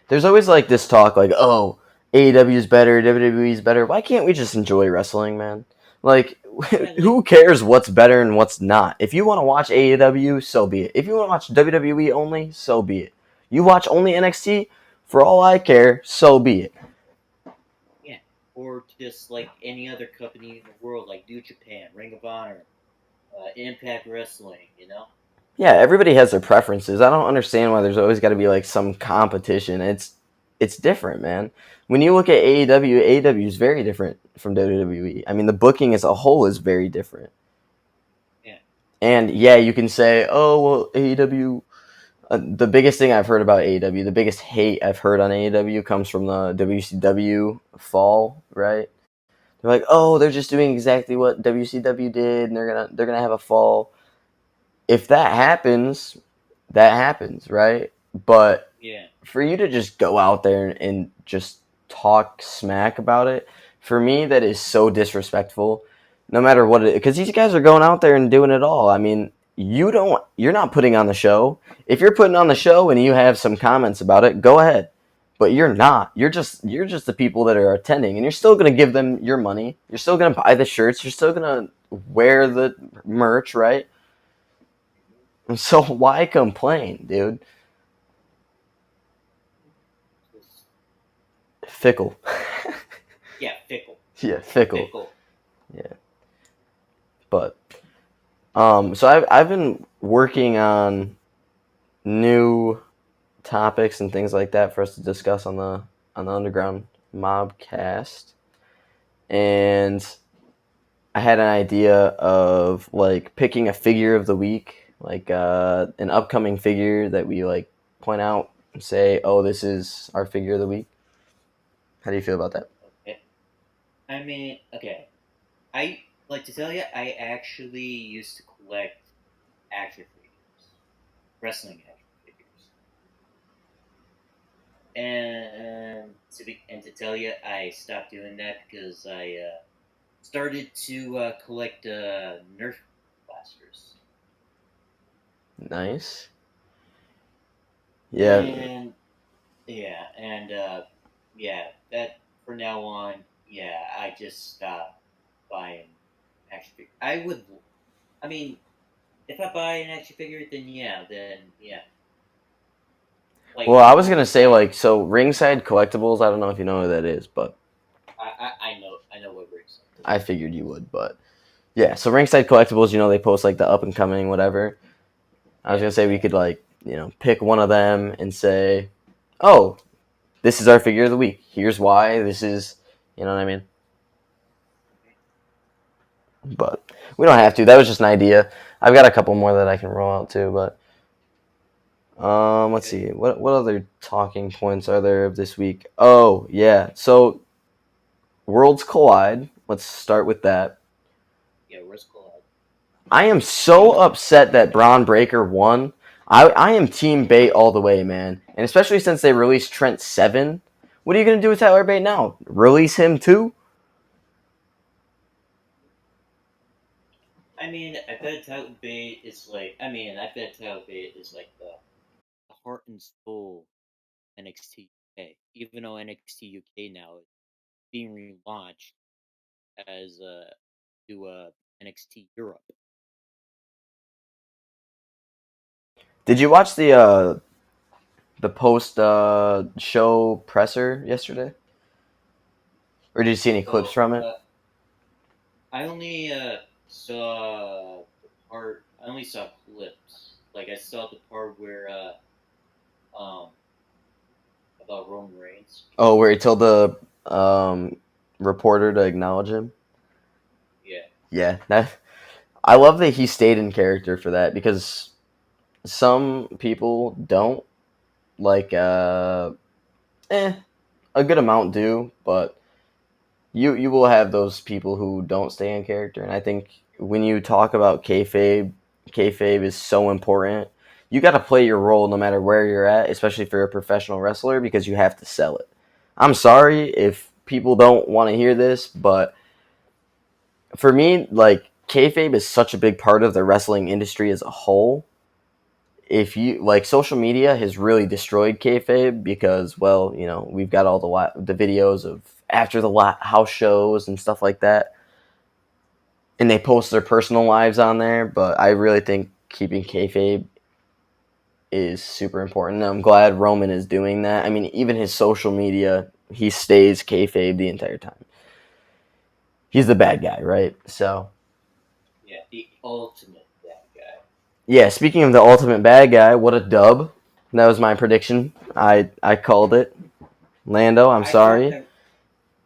There's always like this talk like, oh, AEW is better, WWE is better. Why can't we just enjoy wrestling, man? Like, Yeah, like who cares what's better and what's not? If you want to watch AEW, so be it. If you want to watch WWE only, so be it. You watch only NXT, for all I care, so be it. yeah, or just like any other company in the world, like New Japan, Ring of Honor, Impact Wrestling. Yeah, everybody has their preferences. I don't understand why there's always got to be like some competition. It's different, man. When you look at AEW, AEW is very different from WWE. I mean, the booking as a whole is very different. Yeah, And yeah, you can say, "Oh, well, AEW." The biggest thing I've heard about AEW, the biggest hate I've heard on AEW comes from the WCW fall. Right? They're like, "Oh, they're just doing exactly what WCW did, and they're gonna have a fall." If that happens, right? But yeah, for you to just go out there and just talk smack about it, for me, that is so disrespectful. No matter what it is, because these guys are going out there and doing it all. I mean, you're not putting on the show. If you're putting on the show and you have some comments about it, go ahead. But you're not. You're just the people that are attending, and you're still gonna give them your money. You're still gonna buy the shirts. You're still gonna wear the merch, right? So why complain, dude? just, Fickle. yeah, Yeah, fickle. Fickle. Yeah, but so I've been working on new topics and things like that for us to discuss on the Underground Mobcast, and I had an idea of like picking a figure of the week, like an upcoming figure that we like point out and say, "Oh, this is our figure of the week." How do you feel about that? Okay. I mean, okay. I like to tell you, I actually used to collect action figures, wrestling action figures, and to tell you, I stopped doing that because I started to collect Nerf blasters, Nice. Yeah. and yeah, that for now on, yeah, I just stopped buying action figures. I mean, if I buy an action figure, then yeah, like Well, I was for gonna say example, like so ringside collectibles. I don't know if you know who that is, but I know what Rick's I figured you would. But yeah, so ringside collectibles. They post like the up and coming whatever. I was Yeah, gonna say we could like pick one of them and say, oh, this is our figure of the week. Here's why. This is what I mean. But we don't have to. That was just an idea. I've got a couple more that I can roll out too. But let's okay, see. What other talking points are there of this week? Oh yeah. So Worlds Collide. Let's start with that. yeah, Rick's Collide. I am I so upset that Braun Breaker won. I am Team Bate all the way, man. And especially since they released Trent 7. What are you going to do with Tyler Bate now? Release him too? I mean, I bet Talent Bay is like. I mean, I bet Talent Bay is like the heart and soul of NXT UK. Even though NXT UK now is being relaunched as to NXT Europe. Did you watch the post show presser yesterday? Or did you see any clips So from it? I only saw the part. I only saw clips. Like I saw the part where um about Roman Reigns. Oh, where he told the reporter to acknowledge him? Yeah, Yeah, I love that he stayed in character for that because some people don't like eh, a good amount do, but you will have those people who don't stay in character, and I think when you talk about kayfabe is so important. You got to play your role no matter where you're at, especially if you're a professional wrestler, because you have to sell it. I'm sorry if people don't want to hear this, but for me, like kayfabe is such a big part of the wrestling industry as a whole. If you like, social media has really destroyed kayfabe because, well, we've got all the videos of after the house shows and stuff like that, and they post their personal lives on there. But I really think keeping kayfabe is super important. And I'm glad Roman is doing that. I mean, even his social media, he stays kayfabe the entire time. He's the bad guy, right? So yeah, the ultimate bad guy. yeah. Speaking of the ultimate bad guy, what a dub! That was my prediction. I called it. Lando, I'm I thought sorry. that.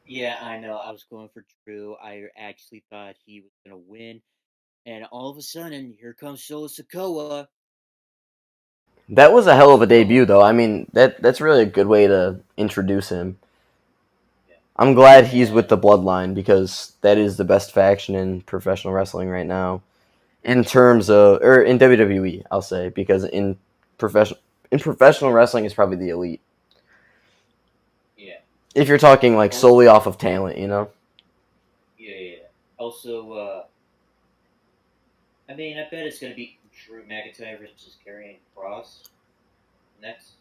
Yeah, I know. I was going for Drew. I actually thought he was gonna win, and all of a sudden, here comes Solo Sokoa. That was a hell of a Solo. debut, though. I mean, that's really a good way to introduce him. Yeah, I'm glad he's with and the Bloodline because that is the best faction in professional wrestling right now. In terms of, or in WWE, I'll say, because in professional wrestling is probably the elite. yeah. If you're talking like Also, solely off of talent. yeah. Also, I mean, I bet it's gonna be Drew McIntyre versus Karrion Cross next.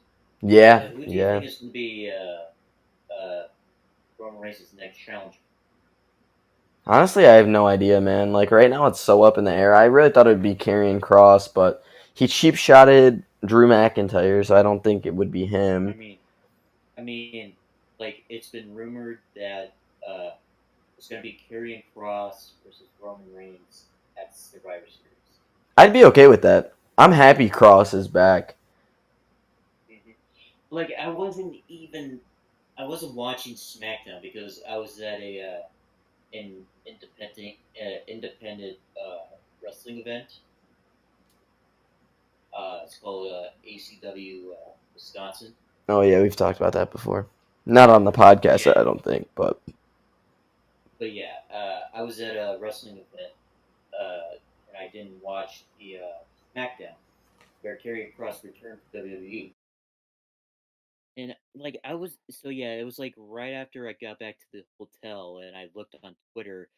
Yeah, Who do you yeah. think is gonna be Roman Reigns' next challenger? Honestly, I have no idea, man. Like right now, it's so up in the air. I really thought it would be Karrion Cross, but he cheap shotted Drew McIntyre, so I don't think it would be I him. mean, I mean, like it's been rumored that uh, It's gonna be Karrion Cross versus Roman Reigns at Survivor Series. I'd be okay with that. I'm happy Cross is back. Hmm. Like I wasn't watching SmackDown because I was at a independent wrestling event. It's called ACW Wisconsin. Oh yeah, we've talked about that before. Not on the podcast, Yeah, I don't think, but but yeah, I was at a wrestling event, and I didn't watch the SmackDown where Karrion Cross returned to WWE. And like I was so yeah, it was like right after I got back to the hotel and I looked on Twitter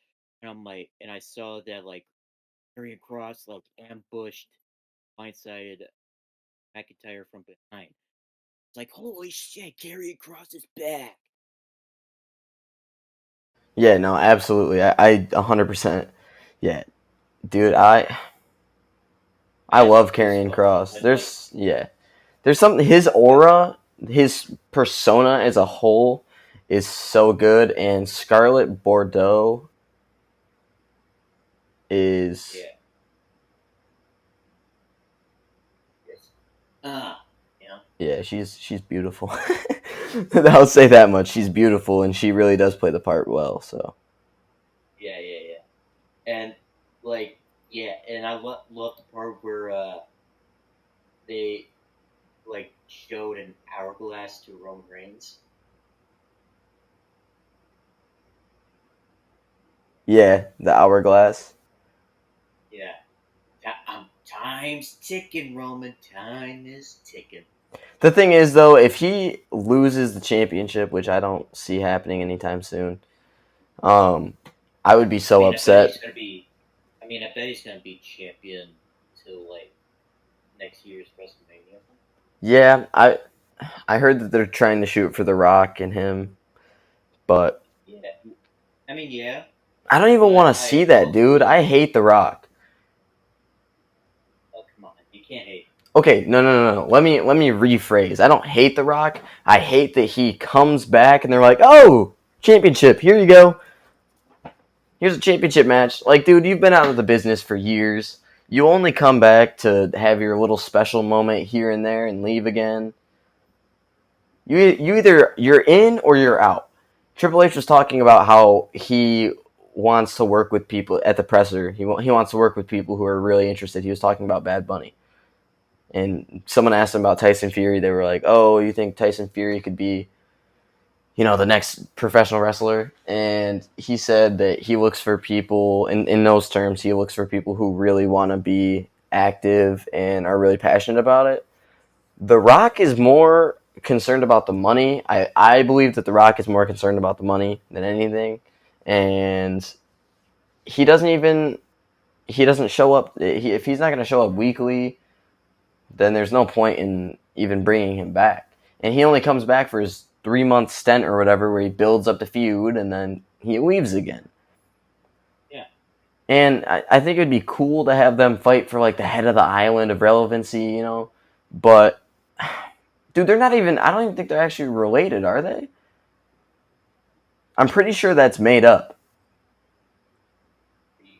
and I'm like and I saw that like Karrion Cross like ambushed blindsided McIntyre from behind. It's like holy shit, Karrion Cross is back. yeah, no, absolutely. I 100%. Yeah, dude, I And I love think this Karrion fucking Cross. went like There's something his aura, his persona as a whole is so good, and Scarlett Bordeaux is yeah, yes. Yeah. yeah, she's beautiful. I'll say that much. She's beautiful, and she really does play the part well. So Yeah, yeah, yeah. And like yeah, and I love the part where they like showed an hourglass to Roman Reigns. yeah, the hourglass. Yeah. Time's ticking, Roman. Time is ticking. The thing is, though, if he loses the championship, which I don't see happening anytime soon, um, I would be I so mean, I bet upset. he's gonna be. I mean, I bet he's gonna be champion till like next year's WrestleMania. Yeah, I heard that they're trying to shoot for The Rock and him, but Yeah. I mean, yeah, I don't even but want to see that, dude. I hate The Rock. oh come on, you can't hate. Okay, no. Let me rephrase. I don't hate The Rock. I hate that he comes back and they're like, "Oh, championship. Here you go. Here's a championship match." Like, dude, you've been out of the business for years. You only come back to have your little special moment here and there and leave again. You either you're in or you're out. Triple H was talking about how he wants to work with people at the presser. He wants to work with people who are really interested. He was talking about Bad Bunny. And someone asked him about Tyson Fury. They were like, "Oh, you think Tyson Fury could be, the next professional wrestler?" And he said that he looks for people in those terms. He looks for people who really want to be active and are really passionate about it. The Rock is more concerned about the money. I believe that The Rock is more concerned about the money than anything, and he doesn't even he doesn't show up. If he's not going to show up weekly, then there's no point in even bringing him back. And he only comes back for his 3 month stint or whatever, where he builds up the feud and then he leaves again. Yeah. And I think it'd be cool to have them fight for like the head of the island of relevancy. But dude, they're not even. I don't even think they're actually related, are they? I'm pretty sure that's made up. Are you,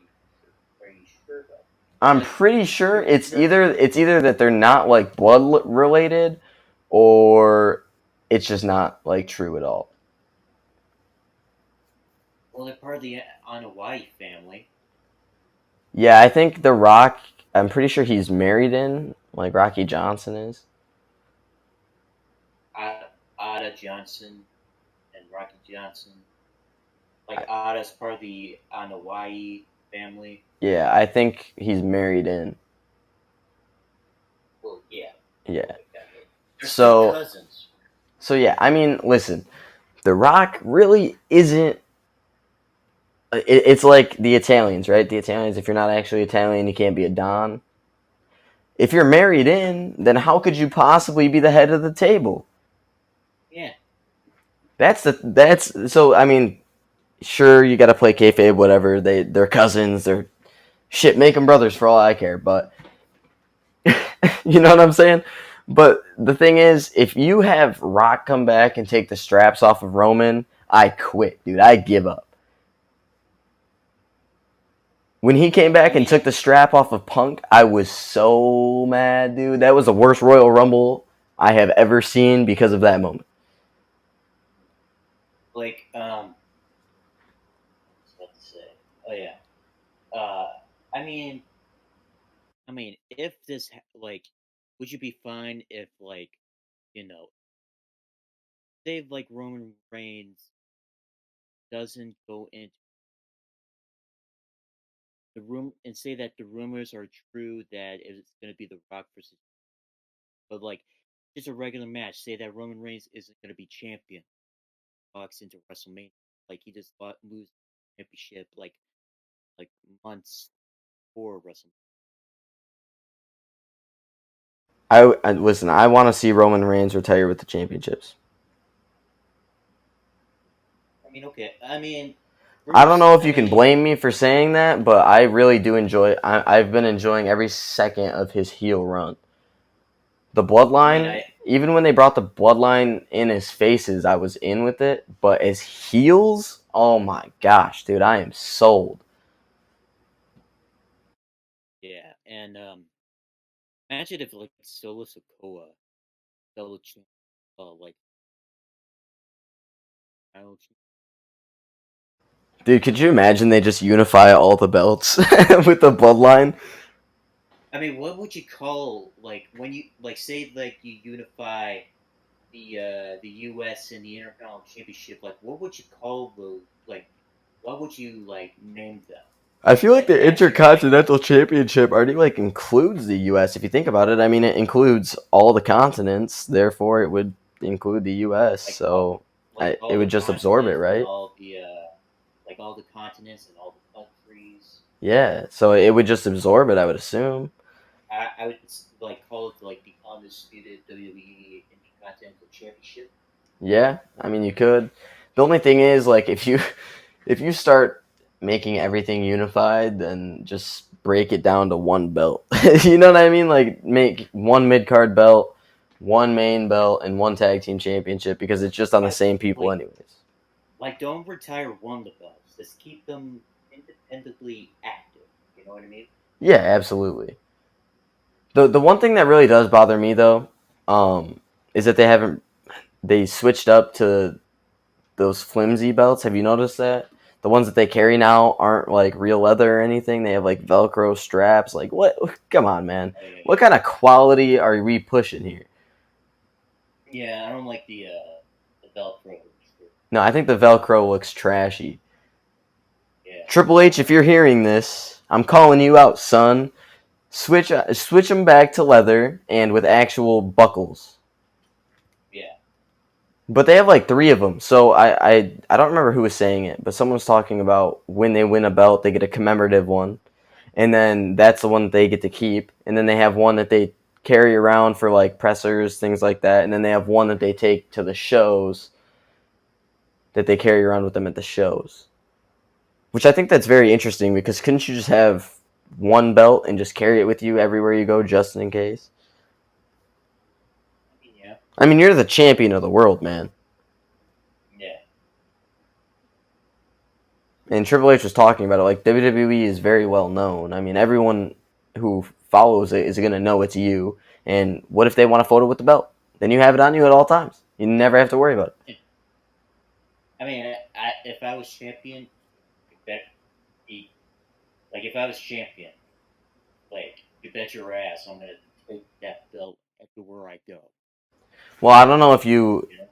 are you sure though? I'm Like, pretty sure you're, it's you're either that they're not like blood related, or it's just not like true at all. well, they're part of the Hawaii family. Yeah, I think The Rock. I'm pretty sure he's married in like Rocky Johnson is. Ada Johnson and Rocky Johnson. Like I, Ada's part of the Hawaii family. yeah, I think he's married in. Well, yeah, Yeah. like that. They're still So cousins. so yeah, I mean, listen, The Rock really isn't. It's like the Italians, right? The Italians, if you're not actually Italian, you can't be a Don. If you're married in, then how could you possibly be the head of the table? Yeah. That's so. I mean, sure, you got to play kayfabe, whatever. They're cousins. They're shit. Make them brothers for all I care. But you know what I'm saying? But the thing is, if you have Rock come back and take the straps off of Roman, I quit, dude. I give up. When he came I back and mean, took the strap off of Punk, I was so mad, dude. That was the worst Royal Rumble I have ever seen because of that moment. like, what to say? Oh yeah. Uh, I mean, if like, would you be fine if you know, say like Roman Reigns doesn't go into the room and say that the rumors are true that it's going to be The Rock versus, but like just a regular match. Say that Roman Reigns isn't going to be champion, walks into WrestleMania, like he just lose championship like months before WrestleMania. I listen. I want to see Roman Reigns retire with the championships. Okay. I mean, I don't first, know if you can blame me for saying that, but I really do enjoy. I've been enjoying every second of his heel run. The I mean, bloodline, even when they brought the bloodline in his faces, I was in with it. But as heels, oh my gosh, dude, I am sold. yeah, and imagine if like Solo Sokoa, double champ, like title Dude, could you imagine they just unify all the belts with the bloodline? I mean, what would you call like when you like say like you unify the U.S. and the Intercontinental Championship? Like, what would you call those? Like, what would you like name them? I feel like Like, the imagine like Intercontinental Championship already like includes the U.S. If you think about it, I mean, it includes all the continents. Therefore, it would include the U.S. like all So it all the would just absorb it, continents and right? all the like all the continents and all the countries. Yeah. So it would just absorb it, I would assume. I would like call it like the undisputed WWE Intercontinental Championship. Yeah. I mean, you could. The only thing is, like, if you if you start making everything unified, then just break it down to one belt. You know what I mean? Like make one mid card belt, one main belt, and one tag team championship because it's just on the Like same people like anyways. don't retire one of the belts. Just keep them independently active. You know what I mean? Yeah, absolutely. The one thing that really does bother me though, is that they switched up to those flimsy belts. Have you noticed that? The ones that they carry now aren't like real leather or anything. They have like Velcro straps. Like what? Come on, man. Oh, yeah, What kind of quality are we pushing here? yeah. I don't like the Velcro. No, I think the Velcro looks trashy. Yeah, Triple H, if you're hearing this, I'm calling you out, son. Switch them back to leather and with actual buckles. yeah. But they have like three of them. So I don't remember who was saying it, but someone was talking about when they win a belt, they get a commemorative one. And then that's the one that they get to keep. And then they have one that they carry around for like pressers, things like that. And then they have one that they take to the shows that they carry around with them at the shows. Which I think that's very interesting because couldn't you just have one belt and just carry it with you everywhere you go just in case? I mean, yeah, I mean, you're the champion of the world, man. yeah. And Triple H was talking about it. Like WWE is very well known. I mean, everyone who follows it is going to know it's you. And what if they want a photo with the belt? Then you have it on you at all times. You never have to worry about it. I mean, if I was champion, you bet be like if I was champion, like you bet your ass I'm gonna take that belt everywhere I go. Well, I don't know if You know,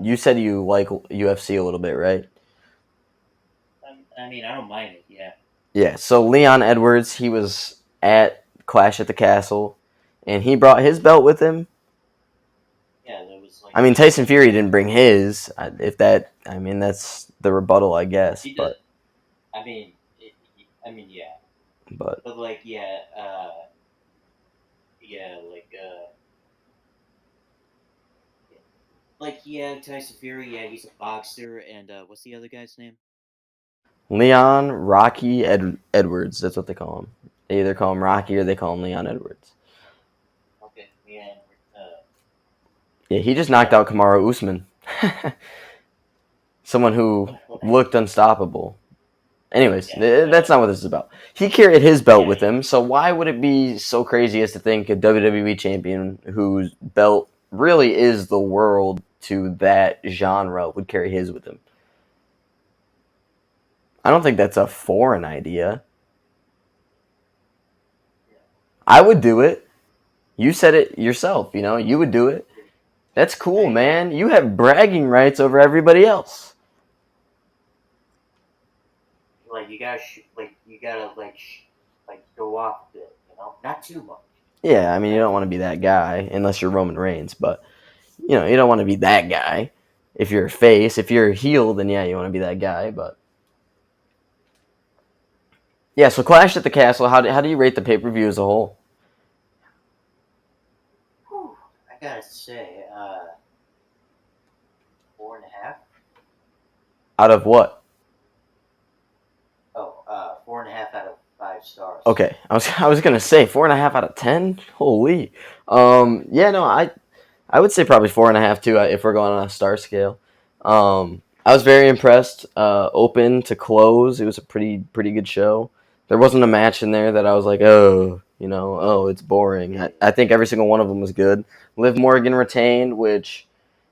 you said you like UFC a little bit, right? I mean, I don't mind it. Yeah, Yeah. So Leon Edwards, he was at Clash at the Castle, and he brought his belt with him. yeah. There was like I mean, Tyson Fury didn't bring his. If that, I mean, that's the rebuttal, I guess. he did. I mean, I mean, yeah, But but like, yeah, yeah, yeah. Like, yeah, Tyson Fury. Yeah, he's a boxer, and what's the other guy's name? Leon Rocky Edwards, that's what they call him. They either call him Rocky or they call him Leon Edwards. Okay, yeah, Yeah, he just knocked yeah. out Kamaru Usman, someone who looked unstoppable. Anyways, Yeah. that's not what this is about. He carried his belt Yeah. with him, so why would it be so crazy as to think a WWE champion whose belt really is the world to that genre would carry his with him? I don't think that's a foreign idea. I would do it. You said it yourself, you would do it. That's cool, Hey, man. You have bragging rights over everybody else. like you gotta like show off a bit, not too much. Yeah, I mean, you Right? don't want to be that guy unless you're Roman Reigns, but you don't want to be that guy. If you're a face, if you're a heel, then yeah, you want to be that guy. But yeah, so Clash at the Castle. How do you rate the pay per view as a whole? Whew, I gotta say, 4.5. Out of what? Oh, 4.5 out of 5 stars. Okay, I was gonna say 4.5 out of 10. Holy, yeah, no, I would say probably 4.5 too if we're going on a star scale. I was very impressed. Open to close, it was a pretty good show. There wasn't a match in there that I was like, oh, oh, it's boring. I think every single one of them was good. Liv Morgan retained, which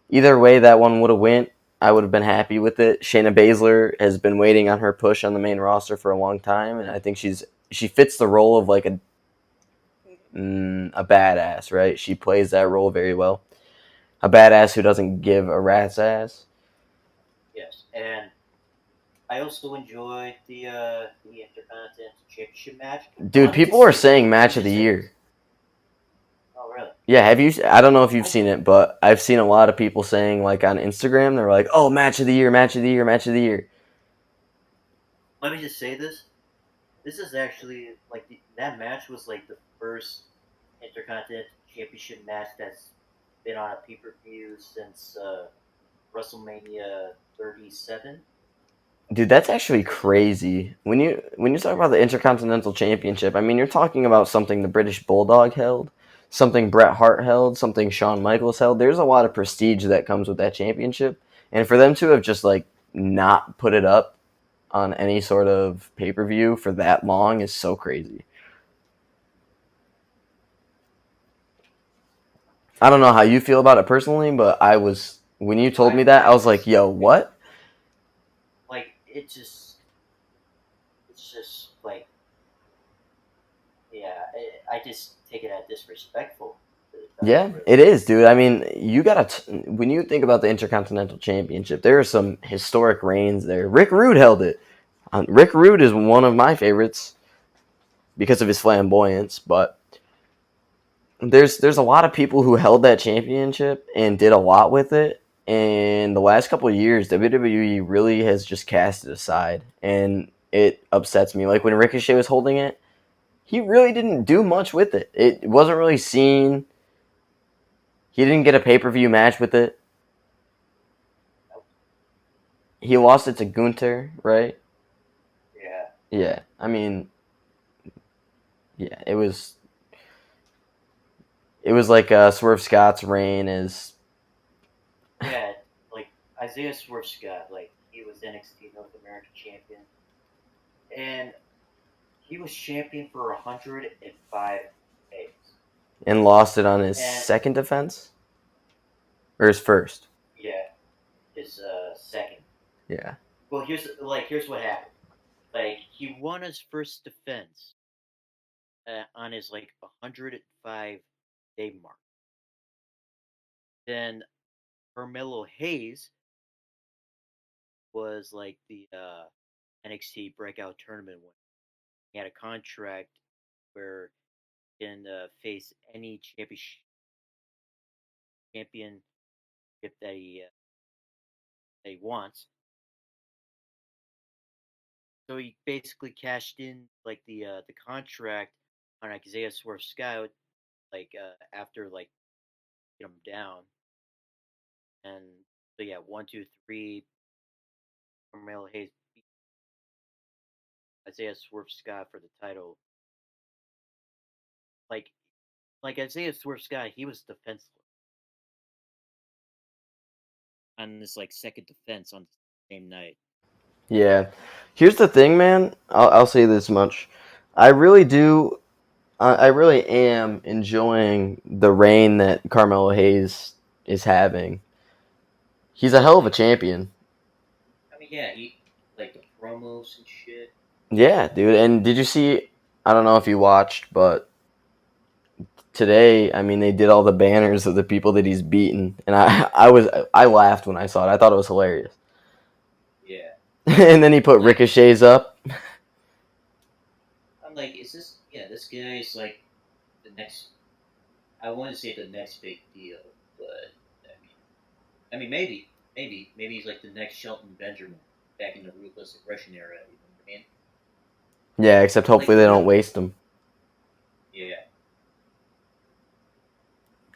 either way that one would have went, I would have been happy with it. Shayna Baszler has been waiting on her push on the main roster for a long time, and I think she fits the role of like a badass, right? She plays that role very well. A badass who doesn't give a rat's ass. Yes, and I also enjoyed the Intercontinental Championship match. Dude, people are saying Let match me of the just say this. year. Oh, really? Yeah, have you? I don't know if you've I seen it, but I've seen a lot of people saying like on Instagram, they're like, "Oh, match of the year, match of the year, match of the year." Let me just say this. This is actually that match was like the first Intercontinental Championship match that's been on a pay per view since WrestleMania 37. Dude, that's actually crazy. When you talk about the Intercontinental Championship, I mean, you're talking about something the British Bulldog held, something Bret Hart held, something Shawn Michaels held. There's a lot of prestige that comes with that championship, and for them to have just like not put it up on any sort of pay per view for that long is so crazy. I don't know how you feel about it personally, but I was when you told me that, I I was like, just "Yo, what?" like it's just like yeah, I just take it as disrespectful to the belt, Yeah, really. it is, dude. I mean, you gotta when you think about the Intercontinental Championship, there are some historic reigns there. Rick Rude held it. Rick Rude is one of my favorites because of his flamboyance, but there's a lot of people who held that championship and did a lot with it. And the last couple of years, WWE really has just cast it aside, and it upsets me. Like when Ricochet was holding it, he really didn't do much with it. It wasn't really seen. He didn't get a pay per view match with it. He lost it to Gunter, right? Yeah, Yeah. I mean, yeah, it was like Swerve Scott's reign is. yeah. Like Isaiah Swerve Scott, like he was NXT North American champion, and he was champion for 105 days. And lost it on his And second defense or his first. yeah, his second. Yeah. Well, here's what happened. Like he won his first defense on his 105-day mark. Then Carmelo Hayes was like the NXT Breakout Tournament winner. He had a contract where he can face any championship that he wants. So he basically cashed in the contract on Isaiah Swerve Scott after get him down. And so yeah, 1, 2, 3, Carmelo Hayes beat Isaiah Swerve Scott for the title. Like Isaiah Swerve Scott, he was defenseless on this second defense on the same night. Yeah. Here's the thing, man. I'll say this much. I really do. I really am enjoying the reign that Carmelo Hayes is having. He's a hell of a champion. I mean, yeah, he like the promos and shit. Yeah, dude. And did you see? I don't know if you watched, but today, I mean, they did all the banners of the people that he's beaten, and I laughed when I saw it. I thought it was hilarious. Yeah, And then he put like Ricochet's up. I'm like, is this? Yeah, this guy is like the next. I want to say the next big deal, but maybe he's like the next Shelton Benjamin back in the ruthless aggression era. You know what I mean? Yeah, except Like hopefully the they real. don't waste him. Yeah.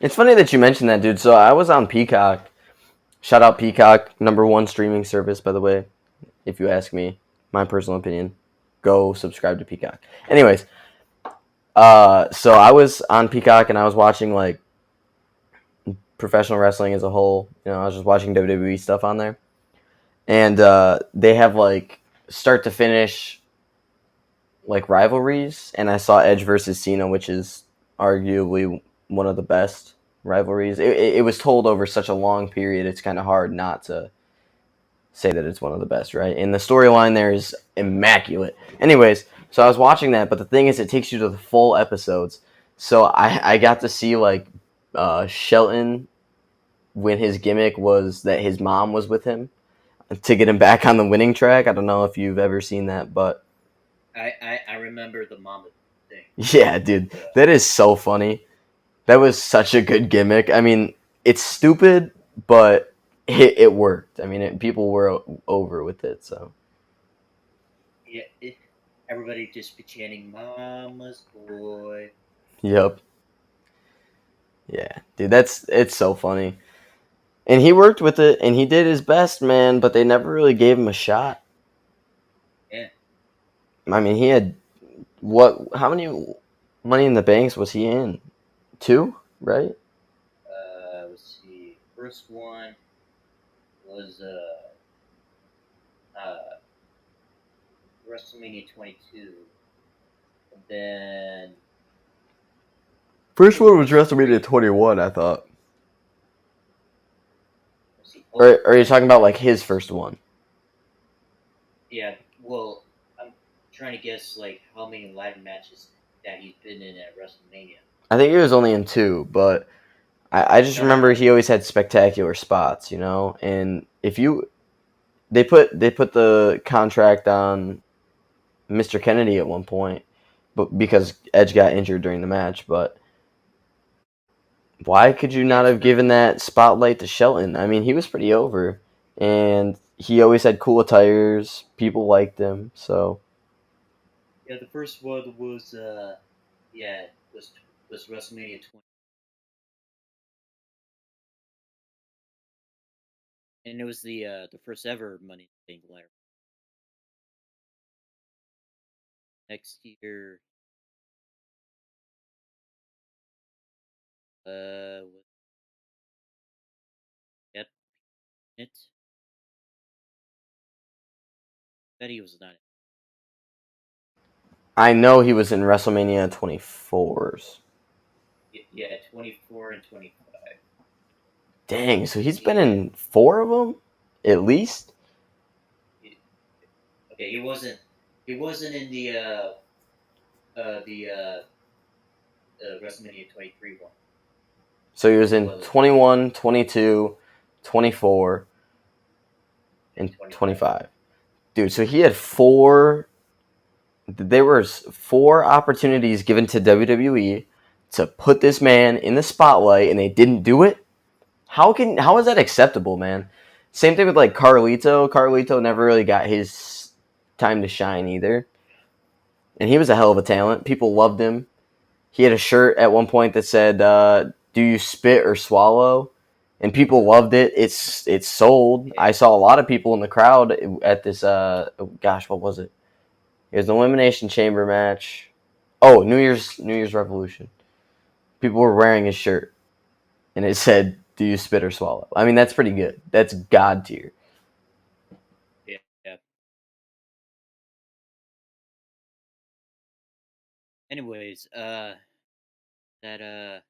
It's funny that you mentioned that, dude. So I was on Peacock. Shout out Peacock, #1 streaming service, by the way. If you ask me, my personal opinion, go subscribe to Peacock. Anyways, so I was on Peacock and I was watching like professional wrestling as a whole. You know, I was just watching WWE stuff on there, and they have like start to finish like rivalries, and I saw Edge versus Cena, which is arguably one of the best rivalries. It was told over such a long period; it's kind of hard not to say that it's one of the best, right? And the storyline there is immaculate. Anyways, so I was watching that, but the thing is, it takes you to the full episodes. So I got to see like Shelton when his gimmick was that his mom was with him to get him back on the winning track. I don't know if you've ever seen that, but I remember the mama thing. yeah, dude, that is so funny. That was such a good gimmick. I mean, it's stupid, but it worked. I mean, people were over with it. So, Yeah, everybody just be chanting "Mama's boy." yep, yeah, dude, it's so funny. And he worked with it, and he did his best, man. But they never really gave him a shot. Yeah. I mean, he had what? How many Money in the Banks was he in? Two, right? Let's see. First one was WrestleMania 22, and then First it was one was WrestleMania WrestleMania. 21, I thought. Let's see. Or Oh, are you talking about like his first one? yeah. Well, I'm trying to guess like how many live matches that he's been in at WrestleMania. I think he was only in two, but I just No, no, remember no. he always had spectacular spots, you know. And if you they put the contract on Mr. Kennedy at one point, but because Edge got injured during the match. But why could you Yeah, not the have first. given that spotlight to Shelton? I mean, he was pretty over, and he always had cool attires. People liked him, so Yeah, the first one was yeah was WrestleMania 20, and it was the first ever Money in the Bank ladder. Next year, was that it? Bet he was not. I know he was in WrestleMania 24s. Yeah, 24 and 25. Dang, so he's been See, in four of them, at least. he- okay, he wasn't in the WrestleMania 23 one. So he was He in wasn't 21, 22, 24, in and 25. 25. Dude, so he had four. There was four opportunities given to WWE to put this man in the spotlight, and they didn't do it. How is that acceptable, man? Same thing with like Carlito. Carlito never really got his time to shine either, and he was a hell of a talent. People loved him. He had a shirt at one point that said, "Do you spit or swallow?" And people loved it. It's sold. Yeah, I saw a lot of people in the crowd at this. Gosh, what was it? It was an elimination chamber match. Oh, New Year's Revolution. People were wearing his shirt, and it said, "Do you spit or swallow?" I mean, that's pretty good. That's god tier. yeah, yeah. Anyways, that gonna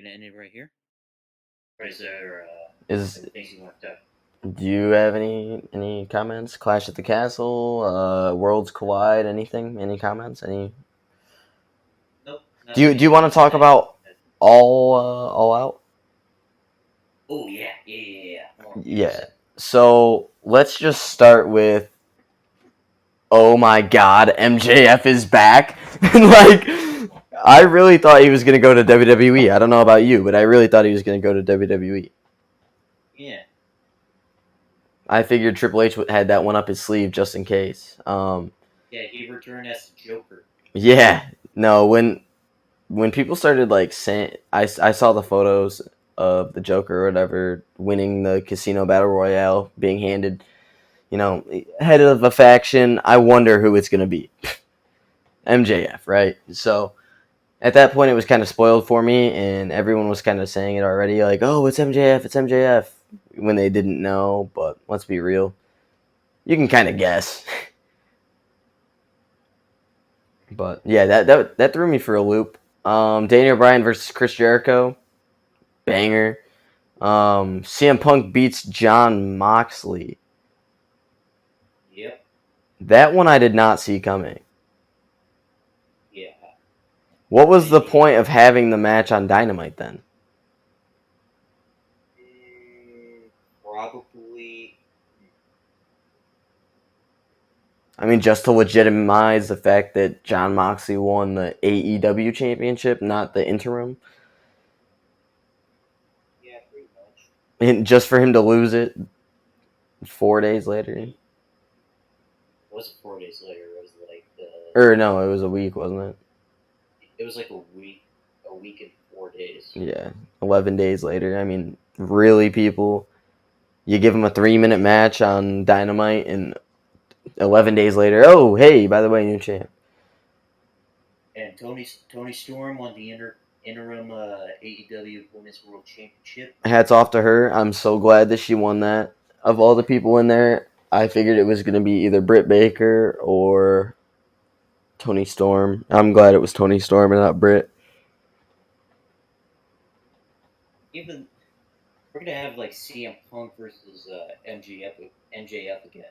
end it right here. Or is there Is things you want to talk? Do you have any comments? Clash at the Castle, Worlds Collide, anything? Any comments? Any? Nope. Do you Nothing. want to talk about all out? Oh yeah, yeah. 100%. Yeah. So let's just start with, oh my God, MJF is back. Like, I really thought he was gonna go to WWE. I don't know about you, but I really thought he was gonna go to WWE. Yeah. I figured Triple H had that one up his sleeve just in case. Yeah, he returned as the Joker. Yeah. No, when people started like saying, I saw the photos of the Joker or whatever winning the Casino Battle Royale, being handed, head of a faction. I wonder who it's gonna be. MJF, right? So at that point, it was kind of spoiled for me, and everyone was kind of saying it already, like, "Oh, it's MJF, it's MJF," when they didn't know. But let's be real, you can kind of guess. But yeah, that threw me for a loop. Daniel Bryan versus Chris Jericho, banger. CM Punk beats John Moxley. Yep. That one I did not see coming. Yeah. What was the Me point of having the match on Dynamite then? probably. I mean, just to legitimize the fact that John Moxley won the AEW championship, not the interim, Yeah, pretty much. and just for him to lose it 4 days later. It wasn't 4 days later. It was like Or no, it was a week, wasn't it? It was like a week and 4 days. Yeah, 11 days later. I mean, really, people, you give him a 3-minute match on Dynamite, and 11 days later, oh hey, by the way, new champ. And Tony Storm won the interim AEW Women's World Championship. Hats off to her. I'm so glad that she won that. Of all the people in there, I figured it was going to be either Britt Baker or Tony Storm. I'm glad it was Tony Storm and not Britt. Even we're gonna have like CM Punk versus MJF again.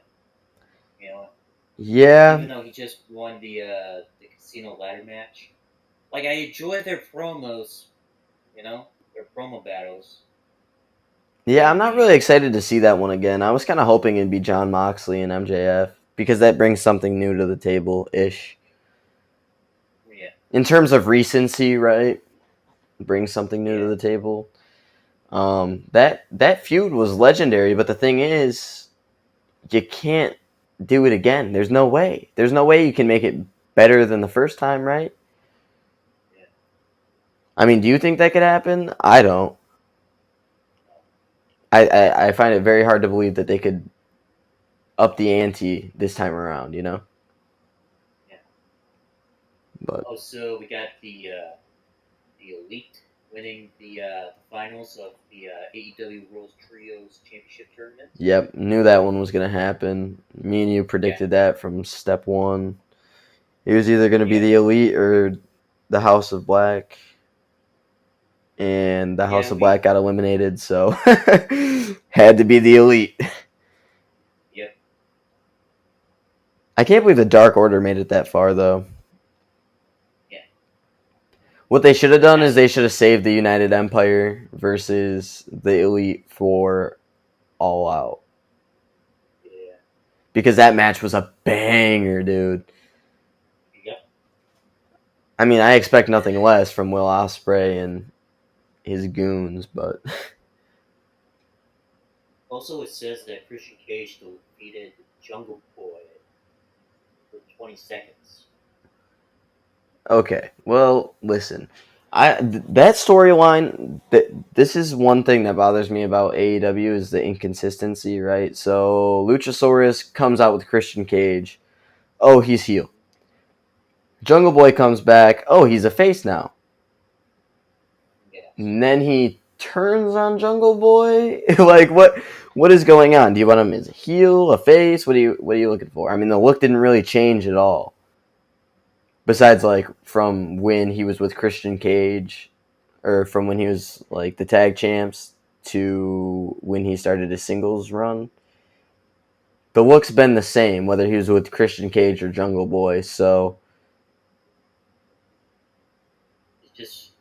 You know, Yeah, even though he just won the casino ladder match. Like I enjoy their promos. You know, their promo battles. yeah, I'm But not really excited to see that one again. I was kind of hoping it'd be John Moxley and MJF because that brings something new to the table ish. yeah, In terms of recency, right? Brings something new to yeah, the table. That feud was legendary, but the thing is, you can't do it again. There's no way. There's no way you can make it better than the first time, right? yeah. I mean, do you think that could happen? I don't. I find it very hard to believe that they could up the ante this time around, Yeah. But Also, we got the Elite winning the finals of the AEW World Trios Championship tournament. yep, knew that one was gonna happen. Me and you Yeah, predicted that from step one. It was either gonna be yeah, the Elite or the House of Black, and the House yeah. of Black got eliminated, so had to be the Elite. Yep. I can't believe the Dark Order made it that far, though. Yeah. What they should have done is That's they should have saved the United Empire versus the Elite for All Out. yeah. Because that match was a banger, dude. Yep. I mean, I expect nothing less from Will Ospreay and his goons, but Also, it says that Christian Cage defeated Jungle Boy for 20 seconds. okay. Well, listen. That storyline, this is one thing that bothers me about AEW is the inconsistency, right? So Luchasaurus comes out with Christian Cage. Oh, he's heel. Jungle Boy comes back. Oh, he's a face now. Yes. And then he turns on Jungle Boy. Like what is going on? Do you want him as a heel, a face? What are you looking for? I mean, the look didn't really change at all. Besides, like, from when he was with Christian Cage, or from when he was, like, the tag champs to when he started his singles run, the look's been the same, whether he was with Christian Cage or Jungle Boy, so... It's just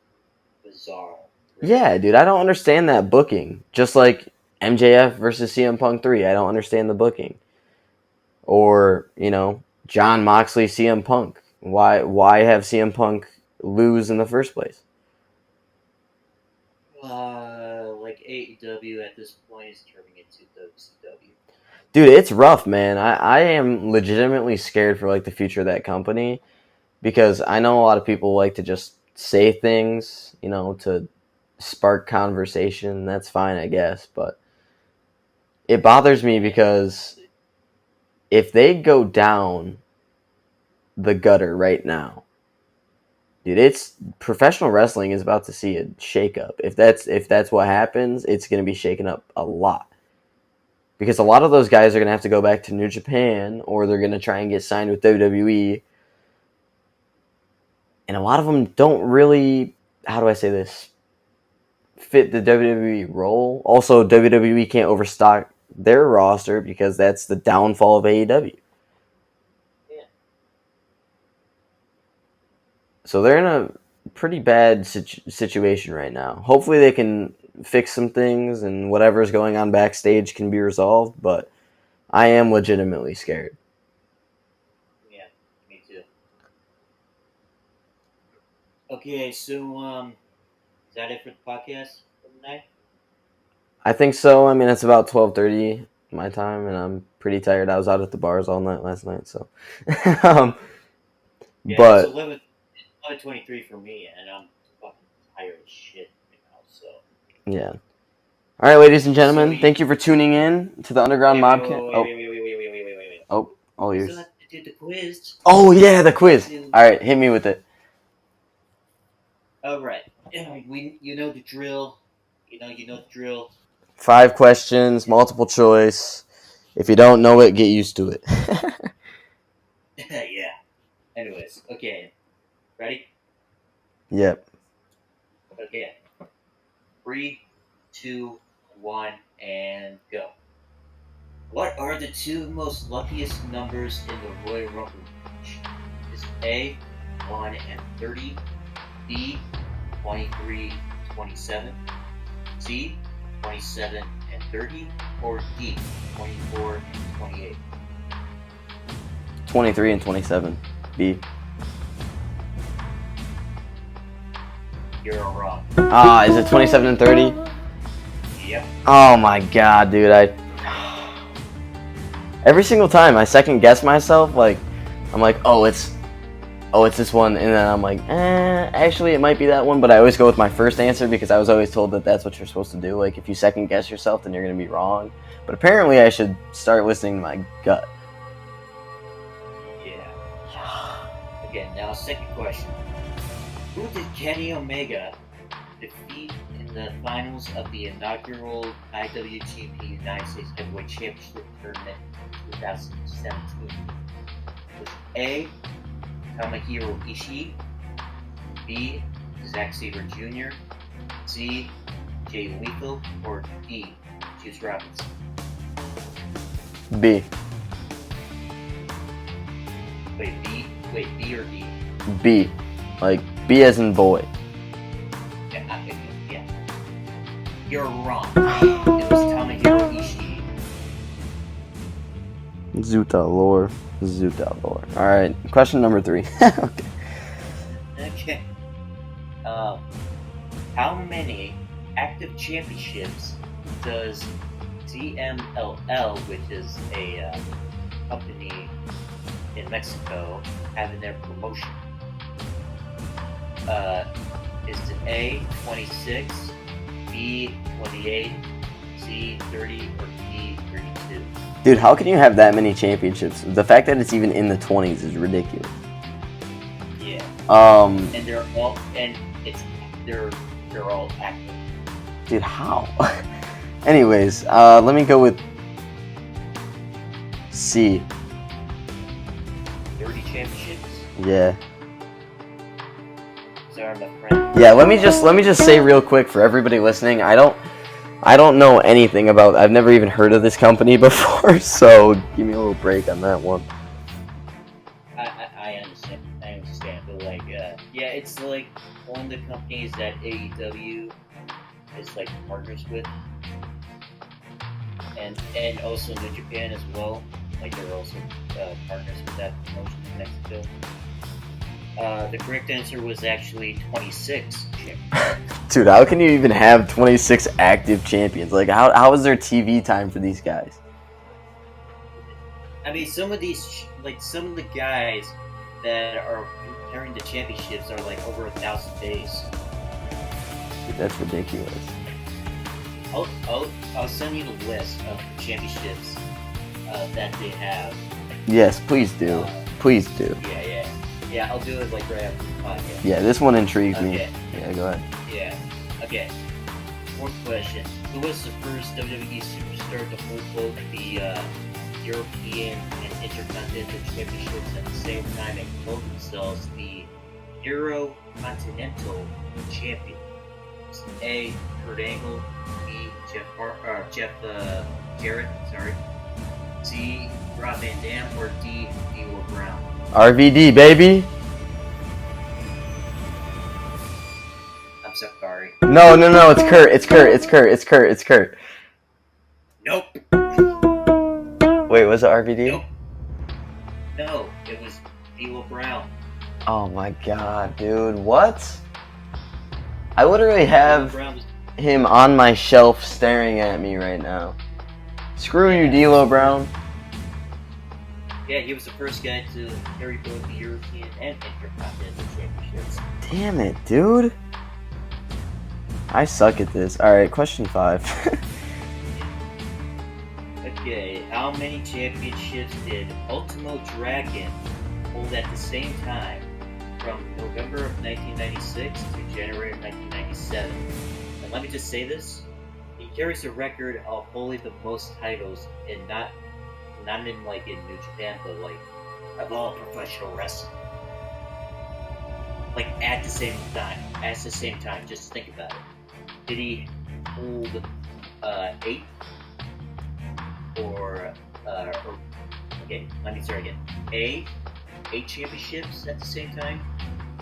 bizarre. Really. Yeah, dude, I don't understand that booking. Just like MJF versus CM Punk 3, I don't understand the booking. Or, John Moxley, CM Punk. Why have CM Punk lose in the first place? Like AEW at this point is turning into WCW. Dude, it's rough, man. I am legitimately scared for like the future of that company because I know a lot of people like to just say things, to spark conversation. That's fine, I guess, but it bothers me because if they go down the gutter right now, dude, it's professional wrestling is about to see a shakeup. If that's what happens, it's going to be shaken up a lot. Because a lot of those guys are going to have to go back to New Japan or they're going to try and get signed with WWE. And a lot of them don't really, how do I say this, fit the WWE role. Also, WWE can't overstock their roster because that's the downfall of AEW. Yeah. So they're in a pretty bad situation right now. Hopefully they can fix some things and whatever's going on backstage can be resolved, but I am legitimately scared. Yeah, me too. Okay, so is that it for the podcast for tonight? I think so. I mean, it's about 12:30 my time, and I'm pretty tired. I was out at the bars all night last night, so. um, Yeah, it's but 11:23 for me, and I'm fucking tired as shit right now. So yeah. All right, ladies and so gentlemen, thank you for tuning in to the Underground wait, wait, Mobcast. wait, wait, Oh, wait, wait, wait, wait, wait, wait, wait, wait. oh, all We still yours. have to do the quiz. Oh yeah, the We have quiz. to. All right, hit me with it. All right. You know the drill. You know the drill. 5 questions, multiple choice. If you don't know it, get used to it. Yeah. Anyways, okay. Ready? Yep. Okay. 3, 2, 1, and go. What are the two most luckiest numbers in the Royal Rumble match? Is A 1 and 30, B 23 27, C 27 and 30, or D 24 and 28? 23 and 27. B. You're wrong. Is it 27 and 30? Yep. Oh my god, dude. Every single time I second guess myself, like I'm like, it's this one, and then I'm like, actually it might be that one, but I always go with my first answer because I was always told that that's what you're supposed to do. Like if you second guess yourself, then you're gonna be wrong. But apparently I should start listening to my gut. Yeah. Okay, now second question. Who did Kenny Omega defeat in the finals of the inaugural IWGP United States Heavyweight Championship Tournament in 2017? Was A. Tomohiro Ishii, B. Zack Sabre Jr., C. Jay Lethal, or D. Juice Robinson? B. Wait, B or D? B. Like B as in boy. Yeah. You're wrong. It was Tomohiro Ishii. Zuta lore. Alright, question number 3. Okay. Okay. How many active championships does CMLL, which is a company in Mexico, have in their promotion? Is it A 26, B 28, C 30, or D 32? Dude, how can you have that many championships? The fact that it's even in the 20s is ridiculous. Yeah. And they're all active. Dude, how? Anyways, let me go with C. 30 championships? Yeah. are, my friend. Yeah, let me just say real quick for everybody listening, I don't know anything about. I've never even heard of this company before, so give me a little break on that one. I understand. I understand, but like, yeah, it's like one of the companies that AEW is like partners with, and also New Japan as well. Like they're also partners with that promotion in Mexico. The correct answer was actually 26 champions. Dude, how can you even have 26 active champions? Like, how is there TV time for these guys? I mean, some of these, like some of the guys that are carrying the championships are like over 1,000 days. Dude, that's ridiculous. I'll send you the list of the championships that they have. Yes, please do. Please do. Yeah. I'll do it like right after the podcast. Yeah, this one intrigues me. Yeah, go ahead. Yeah. Okay. One question: who was the first WWE superstar to hold both the European and Intercontinental Championships at the same time and call themselves the Euro-Continental Champion? A. Kurt Angle. B. Jeff Jarrett. Sorry. C. Rob Van Dam. Or D. D'Lo Brown. RVD, baby. I'm sorry. No, it's Kurt. Nope. Wait, was it RVD? Nope. No, it was D'Lo Brown. Oh my god, dude, what? I literally have him on my shelf staring at me right now. Screw you, D'Lo Brown. Yeah, he was the first guy to carry both the European and Intercontinental Championships. Damn it, dude. I suck at this. Alright, question 5. Okay, how many championships did Ultimo Dragon hold at the same time from November of 1996 to January of 1997? And let me just say this, he carries a record of holding the most titles in not in like in New Japan, but like of all professional wrestling. Like at the same time, just think about it. Did he hold 8? Or okay, let me start again. A, 8 championships at the same time.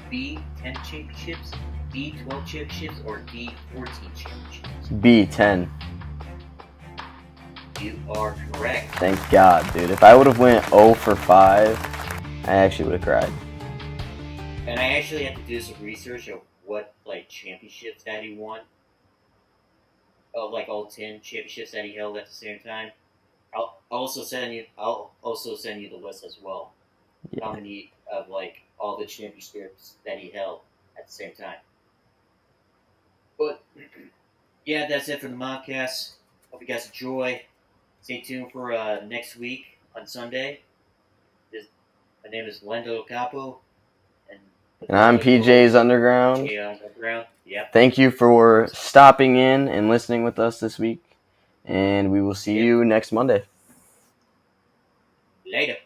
B, 10 championships. B, 12 championships. Or D, 14 championships. B, 10. You are correct. Thank God, dude. If I would have went 0 for 5, I actually would have cried. And I actually had to do some research of what like championships that he won. Of like all 10 championships that he held at the same time. I'll also send you the list as well. Yeah. How many of like all the championships that he held at the same time. But yeah, that's it for the Mobcast. Hope you guys enjoy. Stay tuned for next week on Sunday. My name is Lendo Capo, and I'm PJ's Underground. Yep. Thank you for stopping in and listening with us this week. And we will see you next Monday. Later.